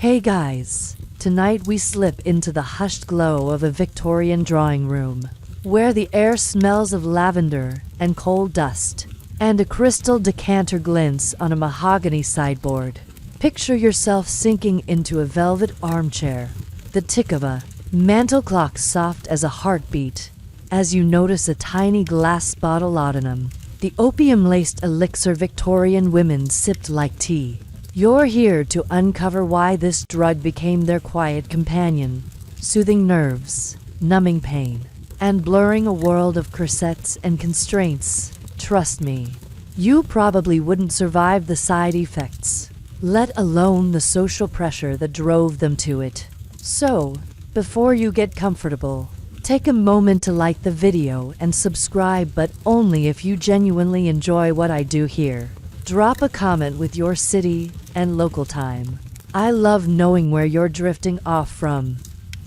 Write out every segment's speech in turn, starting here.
Hey guys, tonight we slip into the hushed glow of a Victorian drawing room, where the air smells of lavender and coal dust, and a crystal decanter glints on a mahogany sideboard. Picture yourself sinking into a velvet armchair, the tick of a mantel clock soft as a heartbeat, as you notice a tiny glass bottle Laudanum, the opium-laced elixir Victorian women sipped like tea. You're here to uncover why this drug became their quiet companion, soothing nerves, numbing pain, and blurring a world of corsets and constraints. Trust me, you probably wouldn't survive the side effects, let alone the social pressure that drove them to it. So, before you get comfortable, take a moment to like the video and subscribe, but only if you genuinely enjoy what I do here. Drop a comment with your city and local time. I love knowing where you're drifting off from.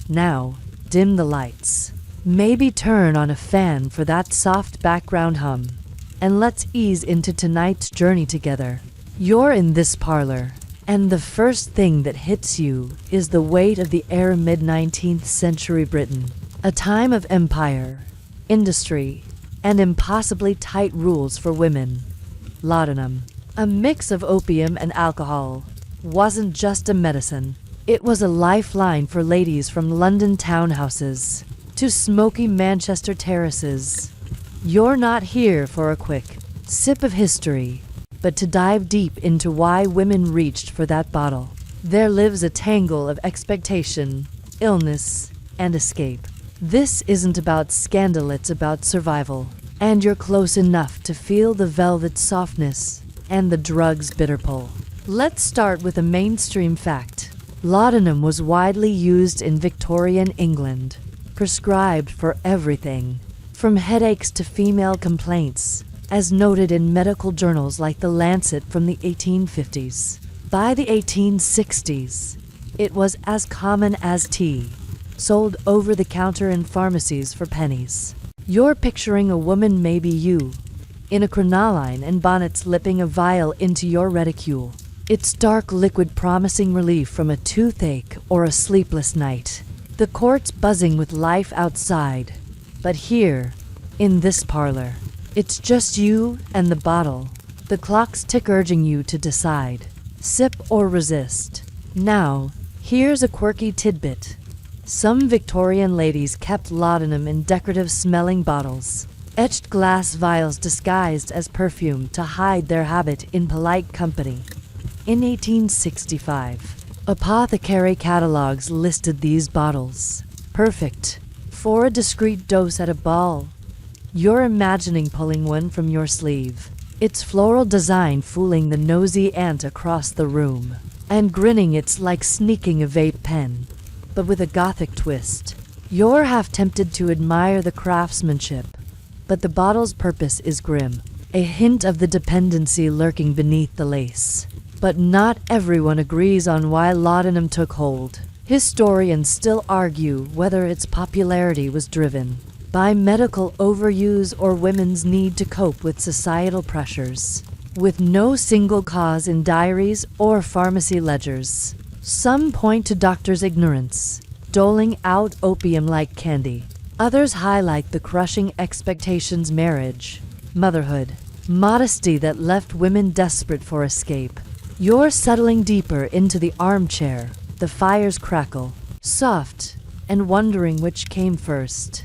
Now, dim the lights. Maybe turn on a fan for that soft background hum. And let's ease into tonight's journey together. You're in this parlor, and the first thing that hits you is the weight of the air. Mid-19th century Britain, a time of empire, industry, and impossibly tight rules for women. Laudanum, a mix of opium and alcohol, wasn't just a medicine. It was a lifeline for ladies from London townhouses to smoky Manchester terraces. You're not here for a quick sip of history, but to dive deep into why women reached for that bottle. There lives a tangle of expectation, illness, and escape. This isn't about scandal, it's about survival. And you're close enough to feel the velvet softness and the drug's bitter pull. Let's start with a mainstream fact. Laudanum was widely used in Victorian England, prescribed for everything, from headaches to female complaints, as noted in medical journals like The Lancet from the 1850s. By the 1860s, it was as common as tea, sold over the counter in pharmacies for pennies. You're picturing a woman, maybe you, in a crinoline and bonnet, slipping a vial into your reticule. Its dark liquid promising relief from a toothache or a sleepless night. The court's buzzing with life outside, but here, in this parlor, it's just you and the bottle. The clock's tick urging you to decide, sip or resist. Now, here's a quirky tidbit. Some Victorian ladies kept laudanum in decorative-smelling bottles, etched glass vials disguised as perfume to hide their habit in polite company. In 1865, apothecary catalogs listed these bottles, perfect for a discreet dose at a ball. You're imagining pulling one from your sleeve, its floral design fooling the nosy ant across the room, and grinning. It's like sneaking a vape pen, but with a gothic twist. You're half tempted to admire the craftsmanship, but the bottle's purpose is grim, a hint of the dependency lurking beneath the lace. But not everyone agrees on why laudanum took hold. Historians still argue whether its popularity was driven by medical overuse or women's need to cope with societal pressures, with no single cause in diaries or pharmacy ledgers. Some point to doctors' ignorance, doling out opium like candy. Others highlight the crushing expectations: marriage, motherhood, modesty that left women desperate for escape. You're settling deeper into the armchair, the fires crackle, soft, and wondering which came first.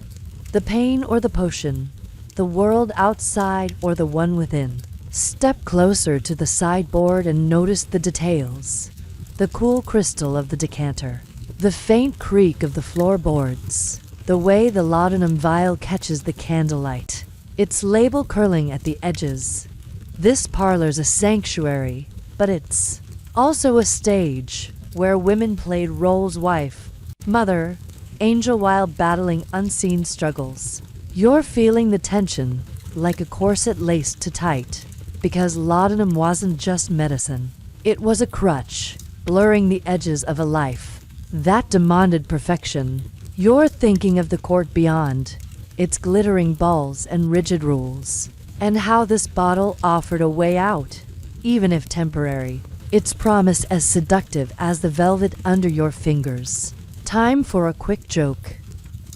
The pain or the potion, the world outside or the one within. Step closer to the sideboard and notice the details. The cool crystal of the decanter, the faint creak of the floorboards, the way the laudanum vial catches the candlelight, its label curling at the edges. This parlor's a sanctuary, but it's also a stage where women played roles: wife, mother, angel, while battling unseen struggles. You're feeling the tension, like a corset laced too tight, because laudanum wasn't just medicine. It was a crutch, blurring the edges of a life that demanded perfection. You're thinking of the court beyond, its glittering balls and rigid rules, and how this bottle offered a way out, even if temporary. its promise as seductive as the velvet under your fingers. Time for a quick joke.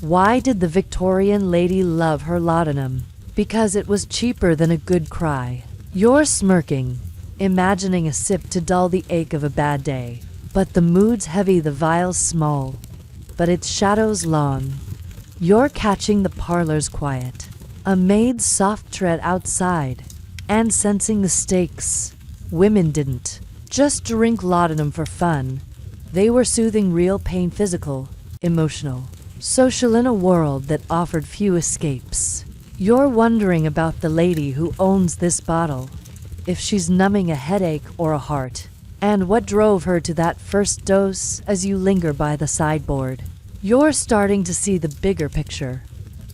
Why did the Victorian lady love her laudanum? Because it was cheaper than a good cry. You're smirking, imagining a sip to dull the ache of a bad day. But the mood's heavy, the vial's small, but its shadow's long. You're catching the parlor's quiet, a maid's soft tread outside, and sensing the stakes. Women didn't just drink laudanum for fun. They were soothing real pain, physical, emotional, social, in a world that offered few escapes. You're wondering about the lady who owns this bottle, if she's numbing a headache or a heart, and what drove her to that first dose. As you linger by the sideboard, you're starting to see the bigger picture.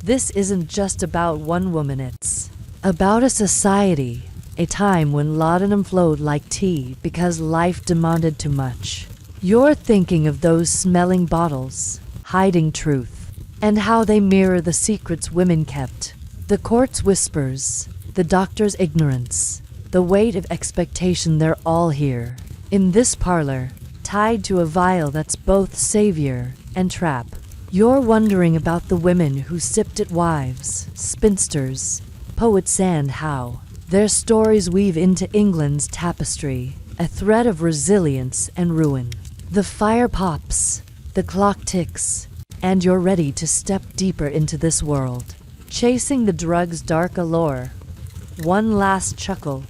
This isn't just about one woman, it's about a society, a time when laudanum flowed like tea because life demanded too much. You're thinking of those smelling bottles, hiding truth, and how they mirror the secrets women kept. The court's whispers, the doctor's ignorance, the weight of expectation, they're all here. In this parlor, tied to a vial that's both savior and trap. You're wondering about the women who sipped it, wives, spinsters, poets, and how their stories weave into England's tapestry, a thread of resilience and ruin. The fire pops, the clock ticks, and you're ready to step deeper into this world, chasing the drug's dark allure. One last chuckle.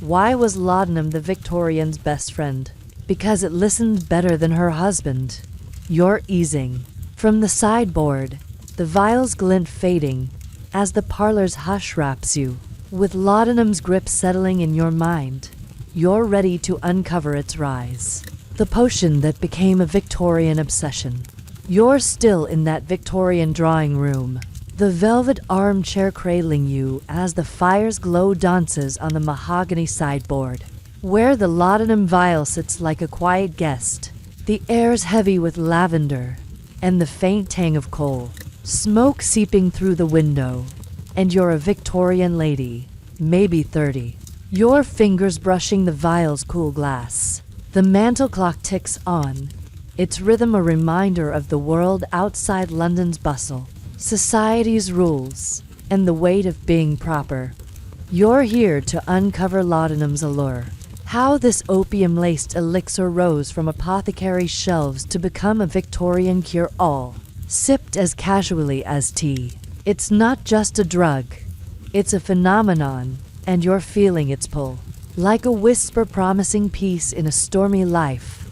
Why was laudanum the Victorians' best friend? Because it listened better than her husband. You're easing. From the sideboard, the vial's glint fading as the parlor's hush wraps you. With laudanum's grip settling in your mind, you're ready to uncover its rise. The potion that became a Victorian obsession. You're still in that Victorian drawing room, the velvet armchair cradling you as the fire's glow dances on the mahogany sideboard, where the laudanum vial sits like a quiet guest. The air's heavy with lavender and the faint tang of coal, smoke seeping through the window, and you're a Victorian lady, maybe 30, your fingers brushing the vial's cool glass. The mantel clock ticks on, its rhythm a reminder of the world outside London's bustle, society's rules, and the weight of being proper. You're here to uncover laudanum's allure, how this opium-laced elixir rose from apothecary shelves to become a Victorian cure-all, sipped as casually as tea. It's not just a drug, it's a phenomenon, and you're feeling its pull. Like a whisper promising peace in a stormy life.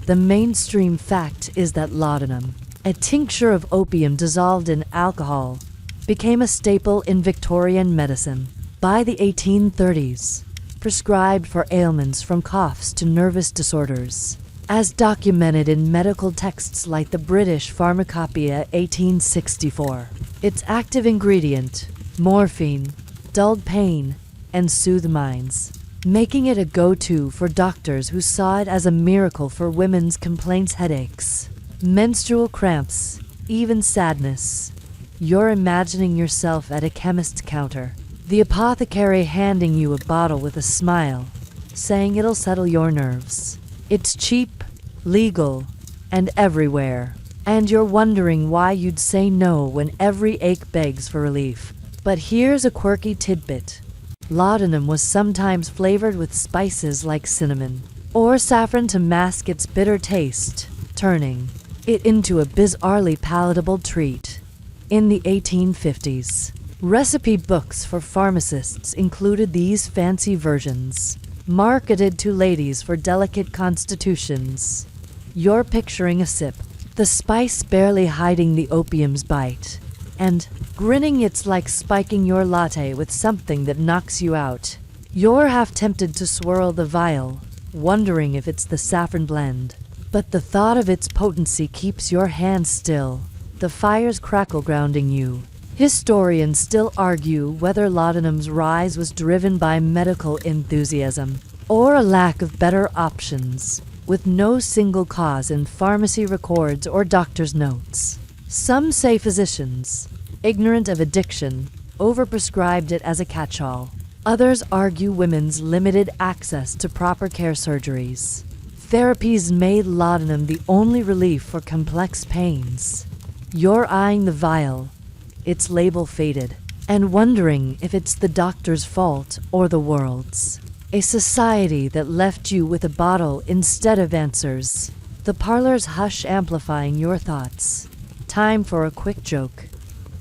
The mainstream fact is that laudanum, a tincture of opium dissolved in alcohol, became a staple in Victorian medicine. By the 1830s, prescribed for ailments from coughs to nervous disorders, as documented in medical texts like the British Pharmacopoeia 1864. Its active ingredient, morphine, dulled pain and soothed minds, making it a go-to for doctors who saw it as a miracle for women's complaints, headaches, menstrual cramps, even sadness. You're imagining yourself at a chemist's counter, the apothecary handing you a bottle with a smile, saying it'll settle your nerves. It's cheap, legal, and everywhere. And you're wondering why you'd say no when every ache begs for relief. But here's a quirky tidbit. Laudanum was sometimes flavored with spices like cinnamon or saffron to mask its bitter taste, turning it into a bizarrely palatable treat. In the 1850s, recipe books for pharmacists included these fancy versions, marketed to ladies for delicate constitutions. You're picturing a sip, the spice barely hiding the opium's bite, and grinning. It's like spiking your latte with something that knocks you out. You're half tempted to swirl the vial, wondering if it's the saffron blend. But the thought of its potency keeps your hands still, the fire's crackle grounding you. Historians still argue whether laudanum's rise was driven by medical enthusiasm or a lack of better options, with no single cause in pharmacy records or doctor's notes. Some say physicians, ignorant of addiction, overprescribed it as a catch-all. Others argue women's limited access to proper care surgeries. Therapies made laudanum the only relief for complex pains. You're eyeing the vial, its label faded, and wondering if it's the doctor's fault or the world's. A society that left you with a bottle instead of answers. The parlor's hush amplifying your thoughts. Time for a quick joke.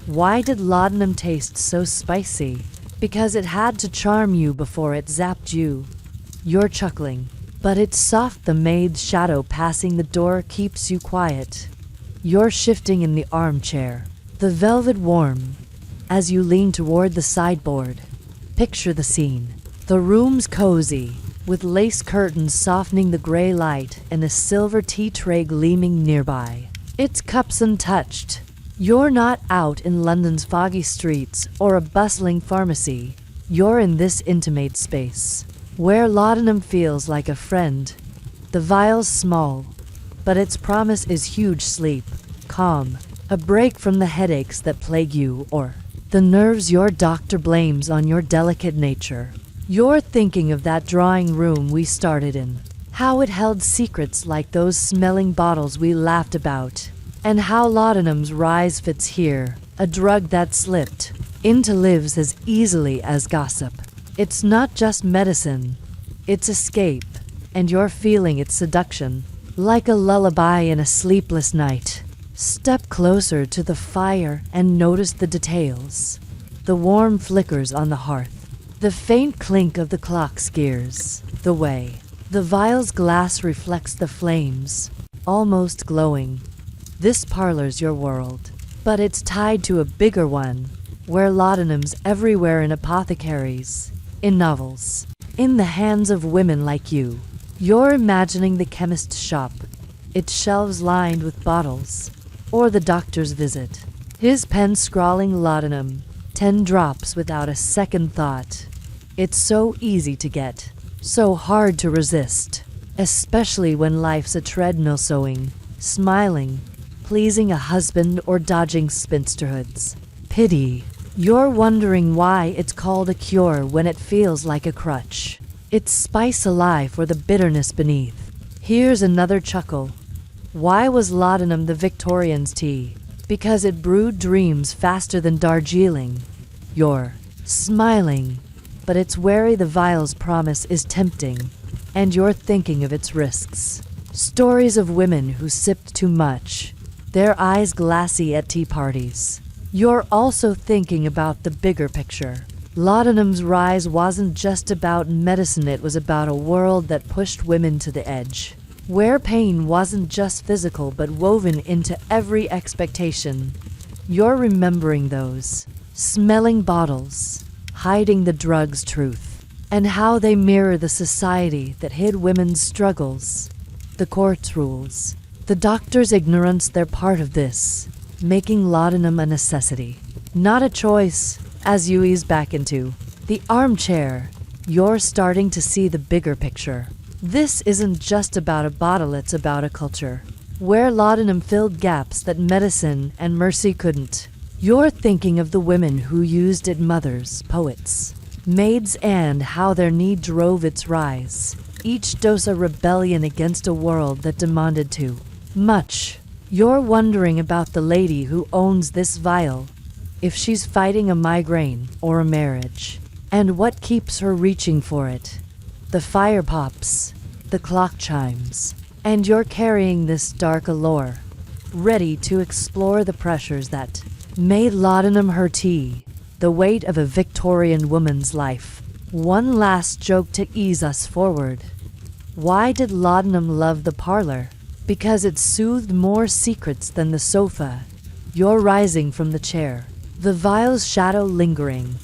Why did laudanum taste so spicy? Because it had to charm you before it zapped you. You're chuckling, but it's soft. The maid's shadow passing the door keeps you quiet. You're shifting in the armchair, the velvet warm, as you lean toward the sideboard. Picture the scene. The room's cozy, with lace curtains softening the gray light and a silver tea tray gleaming nearby. Its cups untouched. You're not out in London's foggy streets or a bustling pharmacy. You're in this intimate space, where laudanum feels like a friend. The vial's small, but its promise is huge: sleep, calm, a break from the headaches that plague you or the nerves your doctor blames on your delicate nature. You're thinking of that drawing room we started in, how it held secrets like those smelling bottles we laughed about, and how laudanum's rise fits here, a drug that slipped into lives as easily as gossip. It's not just medicine, it's escape, and you're feeling its seduction, like a lullaby in a sleepless night. Step closer to the fire and notice the details. The warm flickers on the hearth. The faint clink of the clock's gears. The way the vial's glass reflects the flames, almost glowing. This parlor's your world, but it's tied to a bigger one, where laudanum's everywhere, in apothecaries, in novels, in the hands of women like you. You're imagining the chemist's shop, its shelves lined with bottles, or the doctor's visit, his pen scrawling laudanum, 10 drops without a second thought. It's so easy to get, so hard to resist, especially when life's a treadmill, sewing, smiling, pleasing a husband, or dodging spinsterhoods. Pity. You're wondering why it's called a cure when it feels like a crutch. It's spice alive for the bitterness beneath. Here's another chuckle. Why was laudanum the Victorians' tea? Because it brewed dreams faster than Darjeeling. You're smiling, but it's wary. The vial's promise is tempting, and you're thinking of its risks. Stories of women who sipped too much, their eyes glassy at tea parties. You're also thinking about the bigger picture. Laudanum's rise wasn't just about medicine, it was about a world that pushed women to the edge, where pain wasn't just physical but woven into every expectation. You're remembering those smelling bottles, hiding the drug's truth, and how they mirror the society that hid women's struggles. The court's rules, the doctor's ignorance, they're part of this, making laudanum a necessity, not a choice. As you ease back into the armchair, you're starting to see the bigger picture. This isn't just about a bottle, it's about a culture, where laudanum filled gaps that medicine and mercy couldn't. You're thinking of the women who used it, mothers, poets, maids, and how their need drove its rise. Each dose a rebellion against a world that demanded too much. You're wondering about the lady who owns this vial, if she's fighting a migraine or a marriage, and what keeps her reaching for it. The fire pops, the clock chimes, and you're carrying this dark allure, ready to explore the pressures that made laudanum her tea, the weight of a Victorian woman's life. One last joke to ease us forward. Why did laudanum love the parlor? Because it soothed more secrets than the sofa. You're rising from the chair, the vial's shadow lingering,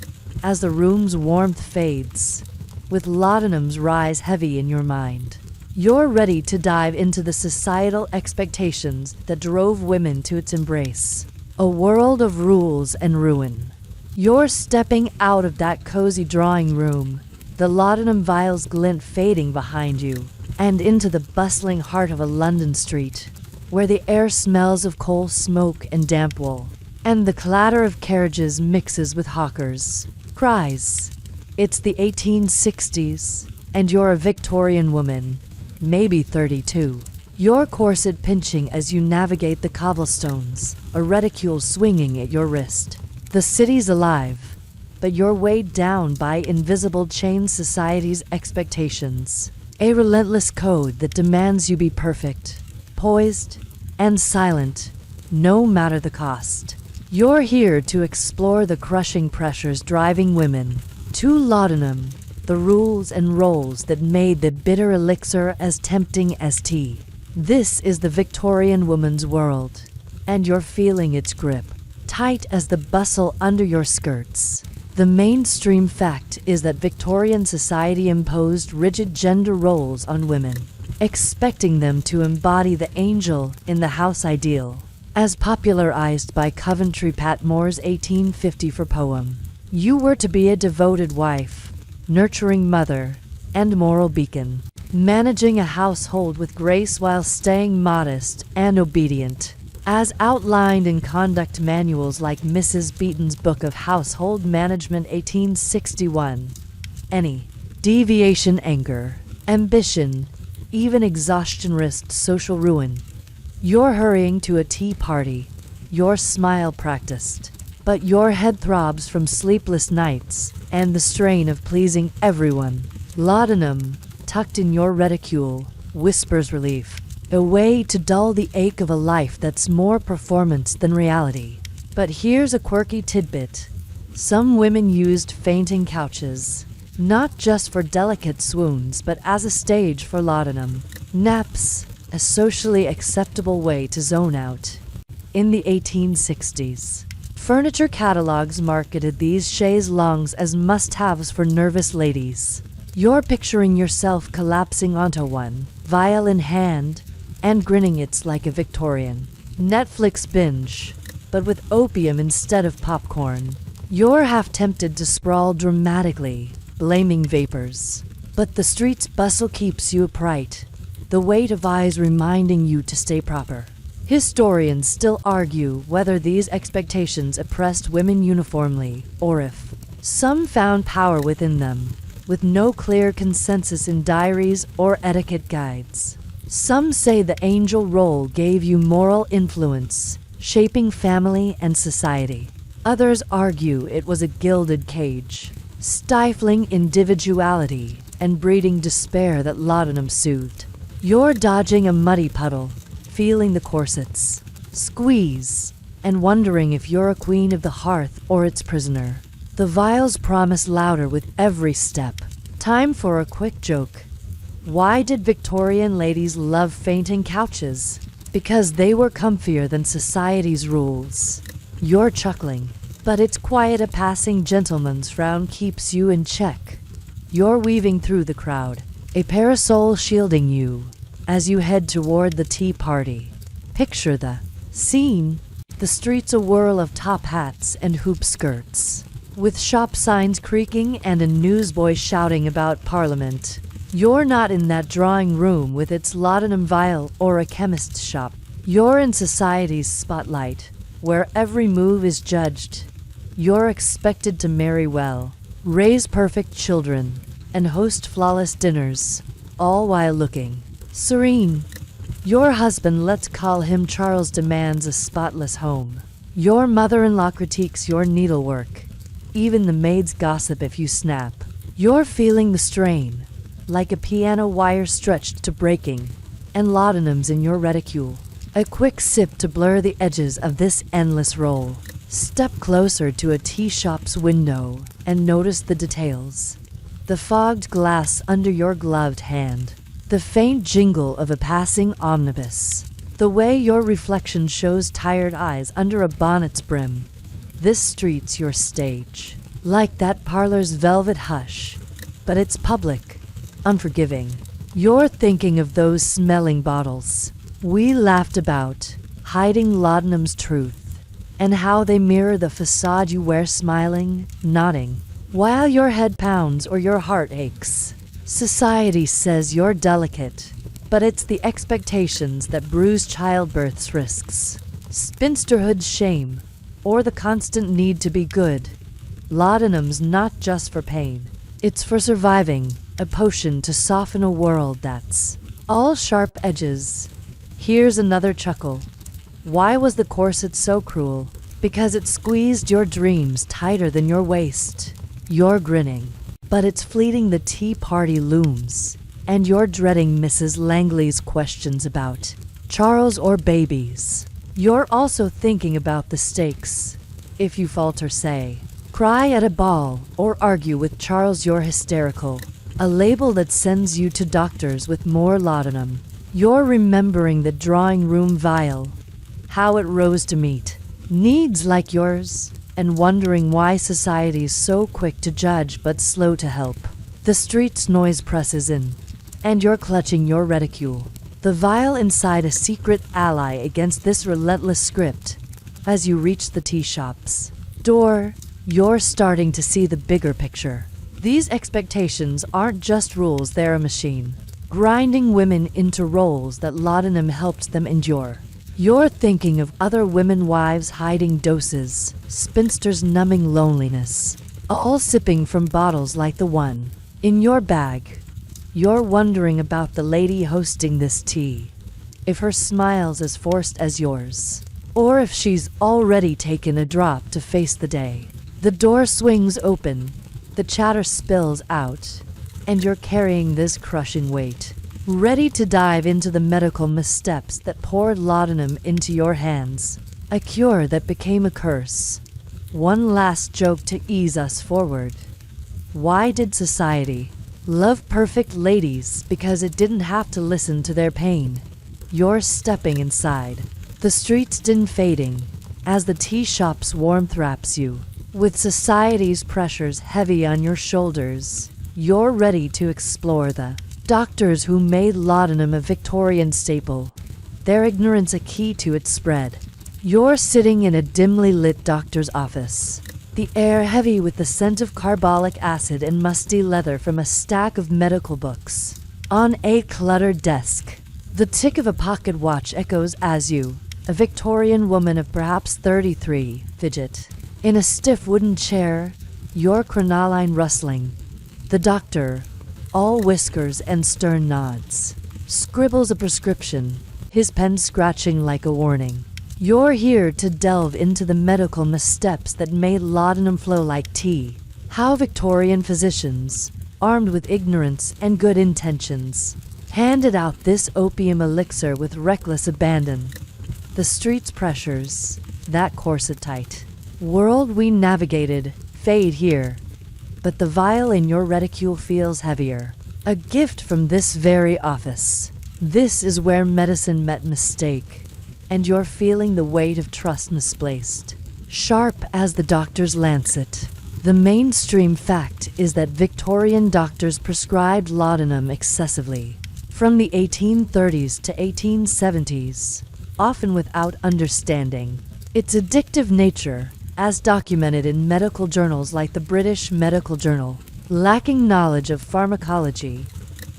as the room's warmth fades, with laudanum's rise heavy in your mind. You're ready to dive into the societal expectations that drove women to its embrace. A world of rules and ruin. You're stepping out of that cozy drawing room, the laudanum vial's glint fading behind you, and into the bustling heart of a London street, where the air smells of coal smoke and damp wool, and the clatter of carriages mixes with hawkers' cries. It's the 1860s, and you're a Victorian woman, maybe 32. Your corset pinching as you navigate the cobblestones, a reticule swinging at your wrist. The city's alive, but you're weighed down by invisible chain society's expectations. A relentless code that demands you be perfect, poised, and silent, no matter the cost. You're here to explore the crushing pressures driving women to laudanum, the rules and roles that made the bitter elixir as tempting as tea. This is the Victorian woman's world, and you're feeling its grip, tight as the bustle under your skirts. The mainstream fact is that Victorian society imposed rigid gender roles on women, expecting them to embody the angel in the house ideal, as popularized by Coventry Patmore's 1854 poem. You were to be a devoted wife, nurturing mother, and moral beacon, managing a household with grace while staying modest and obedient, as outlined in conduct manuals like Mrs. Beeton's Book of Household Management 1861. Any deviation, anger, ambition, even exhaustion risked social ruin. You're hurrying to a tea party, your smile practiced, but your head throbs from sleepless nights and the strain of pleasing everyone. Laudanum, tucked in your reticule, whispers relief, a way to dull the ache of a life that's more performance than reality. But here's a quirky tidbit. Some women used fainting couches, not just for delicate swoons, but as a stage for laudanum. Naps, a socially acceptable way to zone out. In the 1860s, furniture catalogs marketed these chaises longues as must-haves for nervous ladies. You're picturing yourself collapsing onto one, vial in hand, and grinning. It's like a Victorian Netflix binge, but with opium instead of popcorn. You're half tempted to sprawl dramatically, blaming vapors. But the street's bustle keeps you upright, the weight of eyes reminding you to stay proper. Historians still argue whether these expectations oppressed women uniformly, or if some found power within them, with no clear consensus in diaries or etiquette guides. Some say the angel role gave you moral influence, shaping family and society. Others argue it was a gilded cage, stifling individuality and breeding despair that laudanum soothed. You're dodging a muddy puddle, feeling the corsets squeeze, and wondering if you're a queen of the hearth or its prisoner. The vials promise louder with every step. Time for a quick joke. Why did Victorian ladies love fainting couches? Because they were comfier than society's rules. You're chuckling, but it's quiet. A passing gentleman's frown keeps you in check. You're weaving through the crowd, a parasol shielding you, as you head toward the tea party. Picture the scene. The streets a whirl of top hats and hoop skirts, with shop signs creaking and a newsboy shouting about Parliament. You're not in that drawing room with its laudanum vial or a chemist's shop. You're in society's spotlight, where every move is judged. You're expected to marry well, raise perfect children, and host flawless dinners, all while looking serene. Your husband, let's call him Charles, demands a spotless home. Your mother-in-law critiques your needlework. Even the maids gossip if you snap. You're feeling the strain, like a piano wire stretched to breaking, and laudanum's in your reticule. A quick sip to blur the edges of this endless roll. Step closer to a tea shop's window and notice the details. The fogged glass under your gloved hand. The faint jingle of a passing omnibus. The way your reflection shows tired eyes under a bonnet's brim. This street's your stage, like that parlor's velvet hush, but it's public, unforgiving. You're thinking of those smelling bottles we laughed about, hiding laudanum's truth, and how they mirror the facade you wear, smiling, nodding, while your head pounds or your heart aches. Society says you're delicate, but it's the expectations that bruise childbirth's risks, spinsterhood's shame, or the constant need to be good. Laudanum's not just for pain. It's for surviving, a potion to soften a world that's all sharp edges. Here's another chuckle. Why was the corset so cruel? Because it squeezed your dreams tighter than your waist. You're grinning, but it's fleeting. The tea party looms, and you're dreading Mrs. Langley's questions about Charles or babies. You're also thinking about the stakes. If you falter, say, cry at a ball, or argue with Charles, you're hysterical. A label that sends you to doctors with more laudanum. You're remembering the drawing room vial, how it rose to meet needs like yours, and wondering why society's so quick to judge but slow to help. The street's noise presses in, and you're clutching your reticule, the vial inside, a secret ally against this relentless script. As you reach the tea shop's door, you're starting to see the bigger picture. These expectations aren't just rules, they're a machine, grinding women into roles that laudanum helped them endure. You're thinking of other women, wives hiding doses, spinsters numbing loneliness, all sipping from bottles like the one in your bag. You're wondering about the lady hosting this tea, if her smile's as forced as yours, or if she's already taken a drop to face the day. The door swings open, the chatter spills out, and you're carrying this crushing weight, ready to dive into the medical missteps that poured laudanum into your hands, a cure that became a curse. One last joke to ease us forward. Why did society love perfect ladies? Because it didn't have to listen to their pain. You're stepping inside, the streets dim fading, as the tea shop's warmth wraps you with society's pressures heavy on your shoulders. You're ready to explore the doctors who made laudanum a Victorian staple, their ignorance a key to its spread. You're sitting in a dimly lit doctor's office, the air heavy with the scent of carbolic acid and musty leather from a stack of medical books. On a cluttered desk, the tick of a pocket watch echoes as you, a Victorian woman of perhaps 33, fidget in a stiff wooden chair, your crinoline rustling. The doctor, all whiskers and stern nods, scribbles a prescription, his pen scratching like a warning. You're here to delve into the medical missteps that made laudanum flow like tea. How Victorian physicians, armed with ignorance and good intentions, handed out this opium elixir with reckless abandon. The street's pressures, that corset-tight world we navigated, fade here. But the vial in your reticule feels heavier. A gift from this very office. This is where medicine met mistake, and you're feeling the weight of trust misplaced. Sharp as the doctor's lancet. The mainstream fact is that Victorian doctors prescribed laudanum excessively, from the 1830s to 1870s, often without understanding its addictive nature, as documented in medical journals like the British Medical Journal. Lacking knowledge of pharmacology,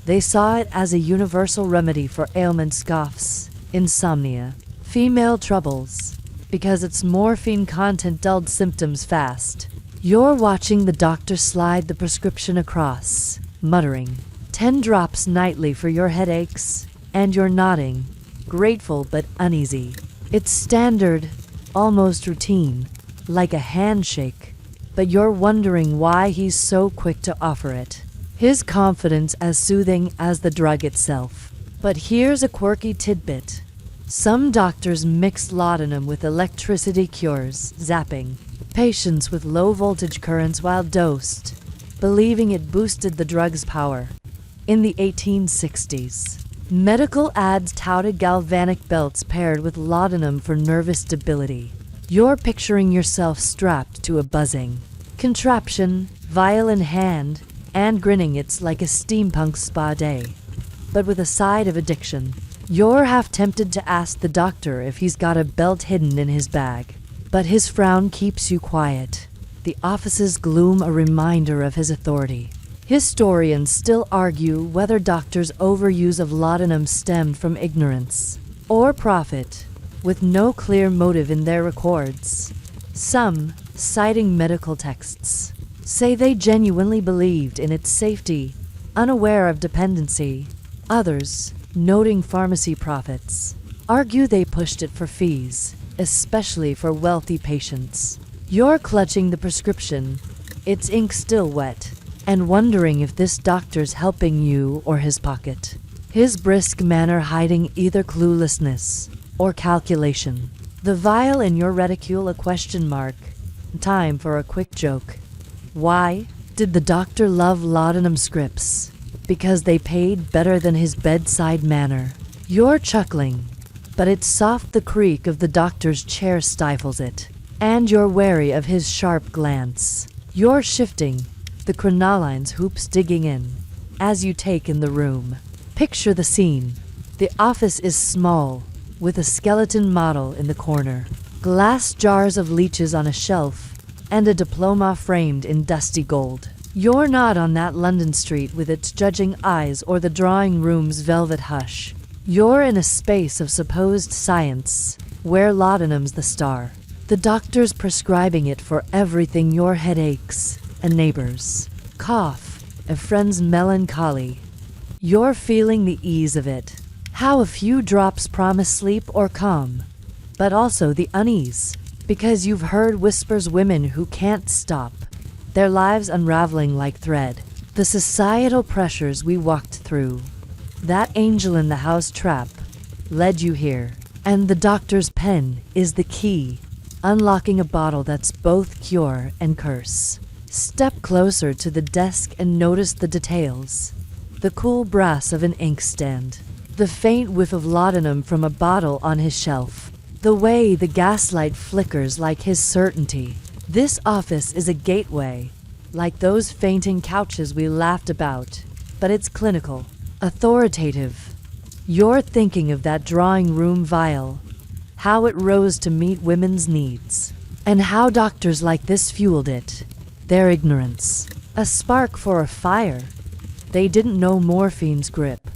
they saw it as a universal remedy for ailments, coughs, insomnia, female troubles, because its morphine content dulled symptoms fast. You're watching the doctor slide the prescription across, muttering, 10 drops nightly for your headaches, and you're nodding, grateful but uneasy. It's standard, almost routine, like a handshake, but you're wondering why he's so quick to offer it. His confidence as soothing as the drug itself. But here's a quirky tidbit. Some doctors mix laudanum with electricity cures, zapping patients with low voltage currents while dosed, believing it boosted the drug's power. In the 1860s, medical ads touted galvanic belts paired with laudanum for nervous stability. You're picturing yourself strapped to a buzzing contraption, vial in hand, and grinning. It's like a steampunk spa day, but with a side of addiction. You're half tempted to ask the doctor if he's got a belt hidden in his bag, but his frown keeps you quiet. The office's gloom a reminder of his authority. Historians still argue whether doctors' overuse of laudanum stemmed from ignorance or profit, with no clear motive in their records. Some, citing medical texts, say they genuinely believed in its safety, unaware of dependency. Others, noting pharmacy profits, argue they pushed it for fees, especially for wealthy patients. You're clutching the prescription, its ink still wet, and wondering if this doctor's helping you or his pocket. His brisk manner hiding either cluelessness or calculation. The vial in your reticule a question mark. Time for a quick joke. Why did the doctor love Laudanum scripts? Because they paid better than his bedside manner. You're chuckling, but it's soft the creak of the doctor's chair stifles it, and you're wary of his sharp glance. You're shifting, the crinoline's hoops digging in, as you take in the room. Picture the scene. The office is small, with a skeleton model in the corner, glass jars of leeches on a shelf, and a diploma framed in dusty gold. You're not on that London street with its judging eyes or the drawing room's velvet hush. You're in a space of supposed science, where laudanum's the star. The doctor's prescribing it for everything: your headaches, a neighbor's cough, a friend's melancholy. You're feeling the ease of it, how a few drops promise sleep or calm, but also the unease, because you've heard whispers: women who can't stop, their lives unraveling like thread. The societal pressures we walked through, that angel in the house trap, led you here, and the doctor's pen is the key, unlocking a bottle that's both cure and curse. Step closer to the desk and notice the details. The cool brass of an inkstand, the faint whiff of laudanum from a bottle on his shelf, the way the gaslight flickers like his certainty. This office is a gateway, like those fainting couches we laughed about, but it's clinical, authoritative. You're thinking of that drawing room vial, how it rose to meet women's needs, and how doctors like this fueled it. Their ignorance, a spark for a fire. They didn't know morphine's grip,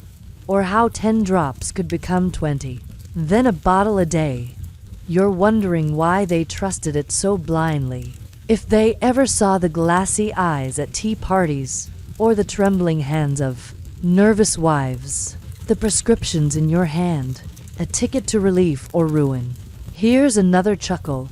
or how 10 drops could become 20, then a bottle a day. You're wondering why they trusted it so blindly. If they ever saw the glassy eyes at tea parties, or the trembling hands of nervous wives. The prescriptions in your hand, a ticket to relief or ruin. Here's another chuckle.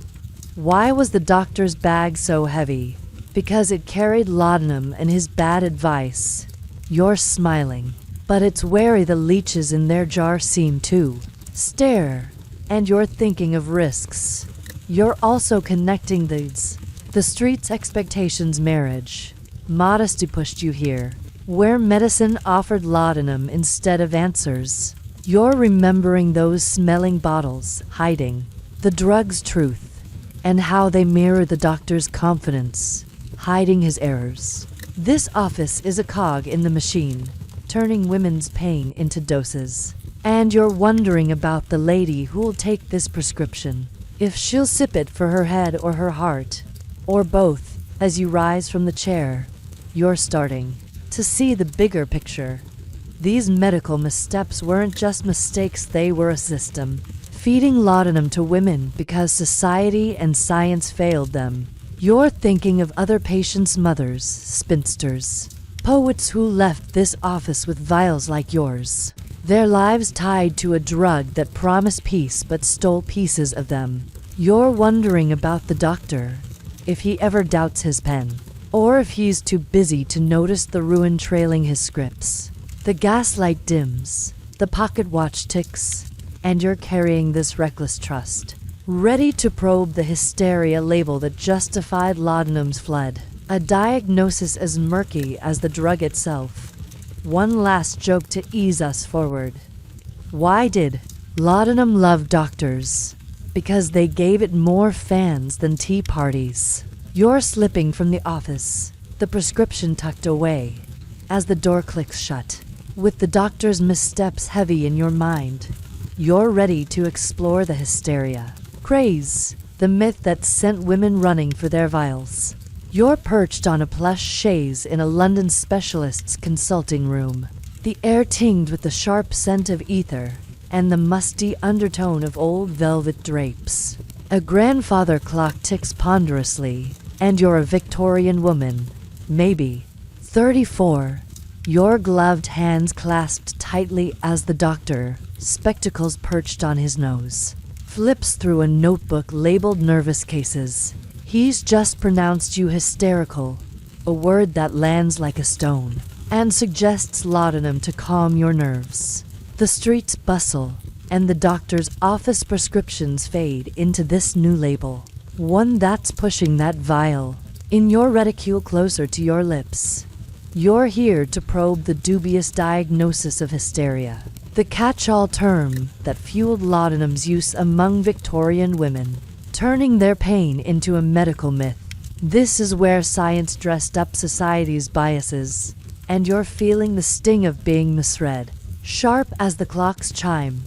Why was the doctor's bag so heavy? Because it carried laudanum and his bad advice. You're smiling, but it's wary the leeches in their jar seem to stare, and you're thinking of risks. You're also connecting these. The street's expectations, marriage. Modesty pushed you here, where medicine offered laudanum instead of answers. You're remembering those smelling bottles, hiding the drug's truth, and how they mirror the doctor's confidence, hiding his errors. This office is a cog in the machine, turning women's pain into doses. And you're wondering about the lady who'll take this prescription, if she'll sip it for her head or her heart, or both. As you rise from the chair, you're starting to see the bigger picture. These medical missteps weren't just mistakes, they were a system, feeding laudanum to women because society and science failed them. You're thinking of other patients' mothers, spinsters, poets who left this office with vials like yours, their lives tied to a drug that promised peace but stole pieces of them. You're wondering about the doctor, if he ever doubts his pen, or if he's too busy to notice the ruin trailing his scripts. The gaslight dims, the pocket watch ticks, and you're carrying this reckless trust, ready to probe the hysteria label that justified laudanum's flood. A diagnosis as murky as the drug itself. One last joke to ease us forward. Why did laudanum love doctors? Because they gave it more fans than tea parties. You're slipping from the office, the prescription tucked away, as the door clicks shut. With the doctor's missteps heavy in your mind, you're ready to explore the hysteria, craze, the myth that sent women running for their vials. You're perched on a plush chaise in a London specialist's consulting room, the air tinged with the sharp scent of ether and the musty undertone of old velvet drapes. A grandfather clock ticks ponderously, And you're a Victorian woman, maybe 34. Your gloved hands clasped tightly as the doctor, spectacles perched on his nose, flips through a notebook labeled nervous cases. He's just pronounced you hysterical, a word that lands like a stone, and suggests laudanum to calm your nerves. The streets bustle, and the doctor's office prescriptions fade into this new label, one that's pushing that vial in your reticule closer to your lips. You're here to probe the dubious diagnosis of hysteria, the catch-all term that fueled laudanum's use among Victorian women, turning their pain into a medical myth. This is where science dressed up society's biases, and you're feeling the sting of being misread, sharp as the clock's chime.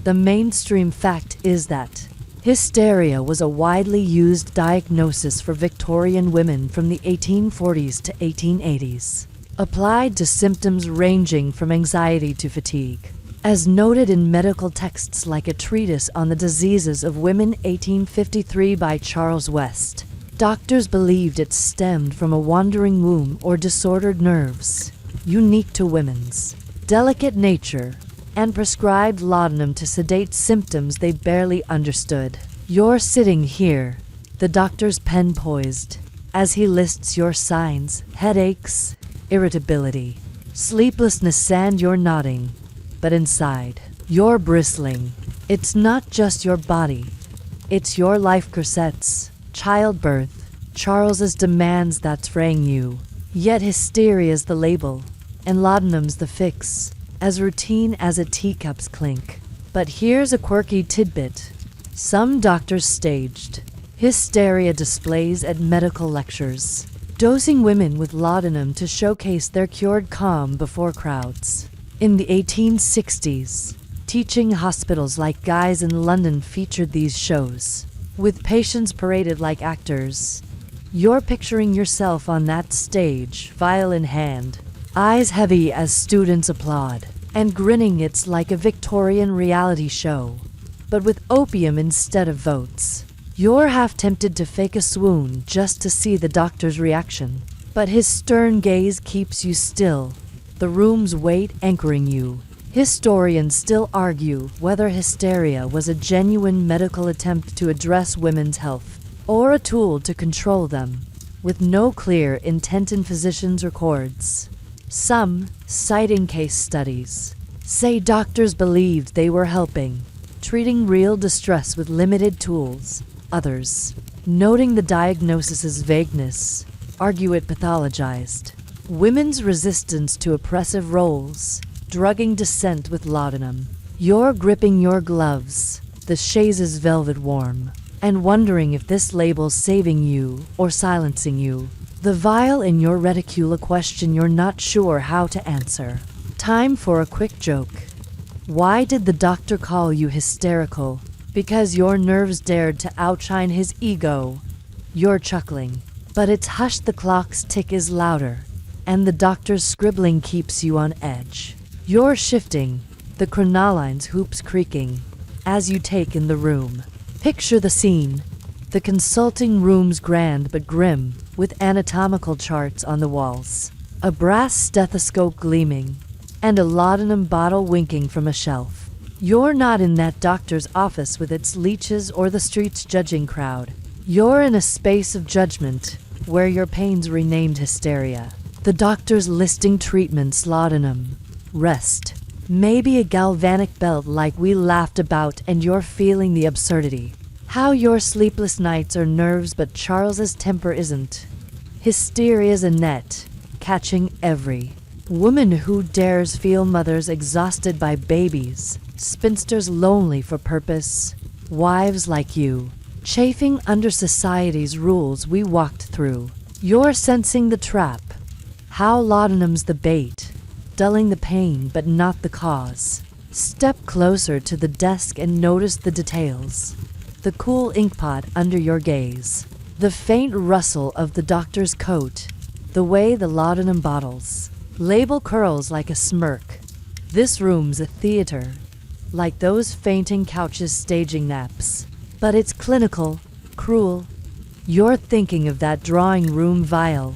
The mainstream fact is that hysteria was a widely used diagnosis for Victorian women from the 1840s to 1880s, applied to symptoms ranging from anxiety to fatigue. As noted in medical texts like a treatise on the diseases of women 1853 by Charles West, doctors believed it stemmed from a wandering womb or disordered nerves, unique to women's delicate nature, and prescribed laudanum to sedate symptoms they barely understood. You're sitting here, the doctor's pen poised, as he lists your signs: headaches, irritability, sleeplessness, and you're nodding. But inside, you're bristling. It's not just your body, it's your life corsets, childbirth, Charles's demands that's fraying you. Yet hysteria's the label, and laudanum's the fix, as routine as a teacup's clink. But here's a quirky tidbit. Some doctors staged hysteria displays at medical lectures, dosing women with laudanum to showcase their cured calm before crowds. In the 1860s, teaching hospitals like Guy's in London featured these shows, with patients paraded like actors. You're picturing yourself on that stage, vial in hand, eyes heavy as students applaud, and grinning. It's like a Victorian reality show, but with opium instead of votes. You're half tempted to fake a swoon just to see the doctor's reaction, but his stern gaze keeps you still, the room's weight anchoring you. Historians still argue whether hysteria was a genuine medical attempt to address women's health, or a tool to control them, with no clear intent in physicians' records. Some, citing case studies, say doctors believed they were helping, treating real distress with limited tools. Others, noting the diagnosis's vagueness, argue it pathologized women's resistance to oppressive roles, drugging dissent with laudanum. You're gripping your gloves, the chaise's velvet warm, and wondering if this label's saving you or silencing you. The vial in your reticule, a question you're not sure how to answer. Time for a quick joke. Why did the doctor call you hysterical? Because your nerves dared to outshine his ego. You're chuckling, but it's hush, the clock's tick is louder, and the doctor's scribbling keeps you on edge. You're shifting, the crinoline's hoops creaking, as you take in the room. Picture the scene. The consulting room's grand but grim, with anatomical charts on the walls, a brass stethoscope gleaming, and a laudanum bottle winking from a shelf. You're not in that doctor's office with its leeches or the street's judging crowd. You're in a space of judgment, where your pain's renamed hysteria. The doctor's listing treatments: laudanum, rest, maybe a galvanic belt like we laughed about, and you're feeling the absurdity. How your sleepless nights are nerves, but Charles's temper isn't. Hysteria's a net, catching every woman who dares, feel mothers exhausted by babies, spinsters lonely for purpose, wives like you, chafing under society's rules we walked through. You're sensing the trap. How laudanum's the bait, dulling the pain but not the cause. Step closer to the desk and notice the details. The cool inkpot under your gaze, the faint rustle of the doctor's coat, the way the laudanum bottles label curls like a smirk. This room's a theater, like those fainting couches staging naps. But it's clinical, cruel, You're thinking of that drawing room vial,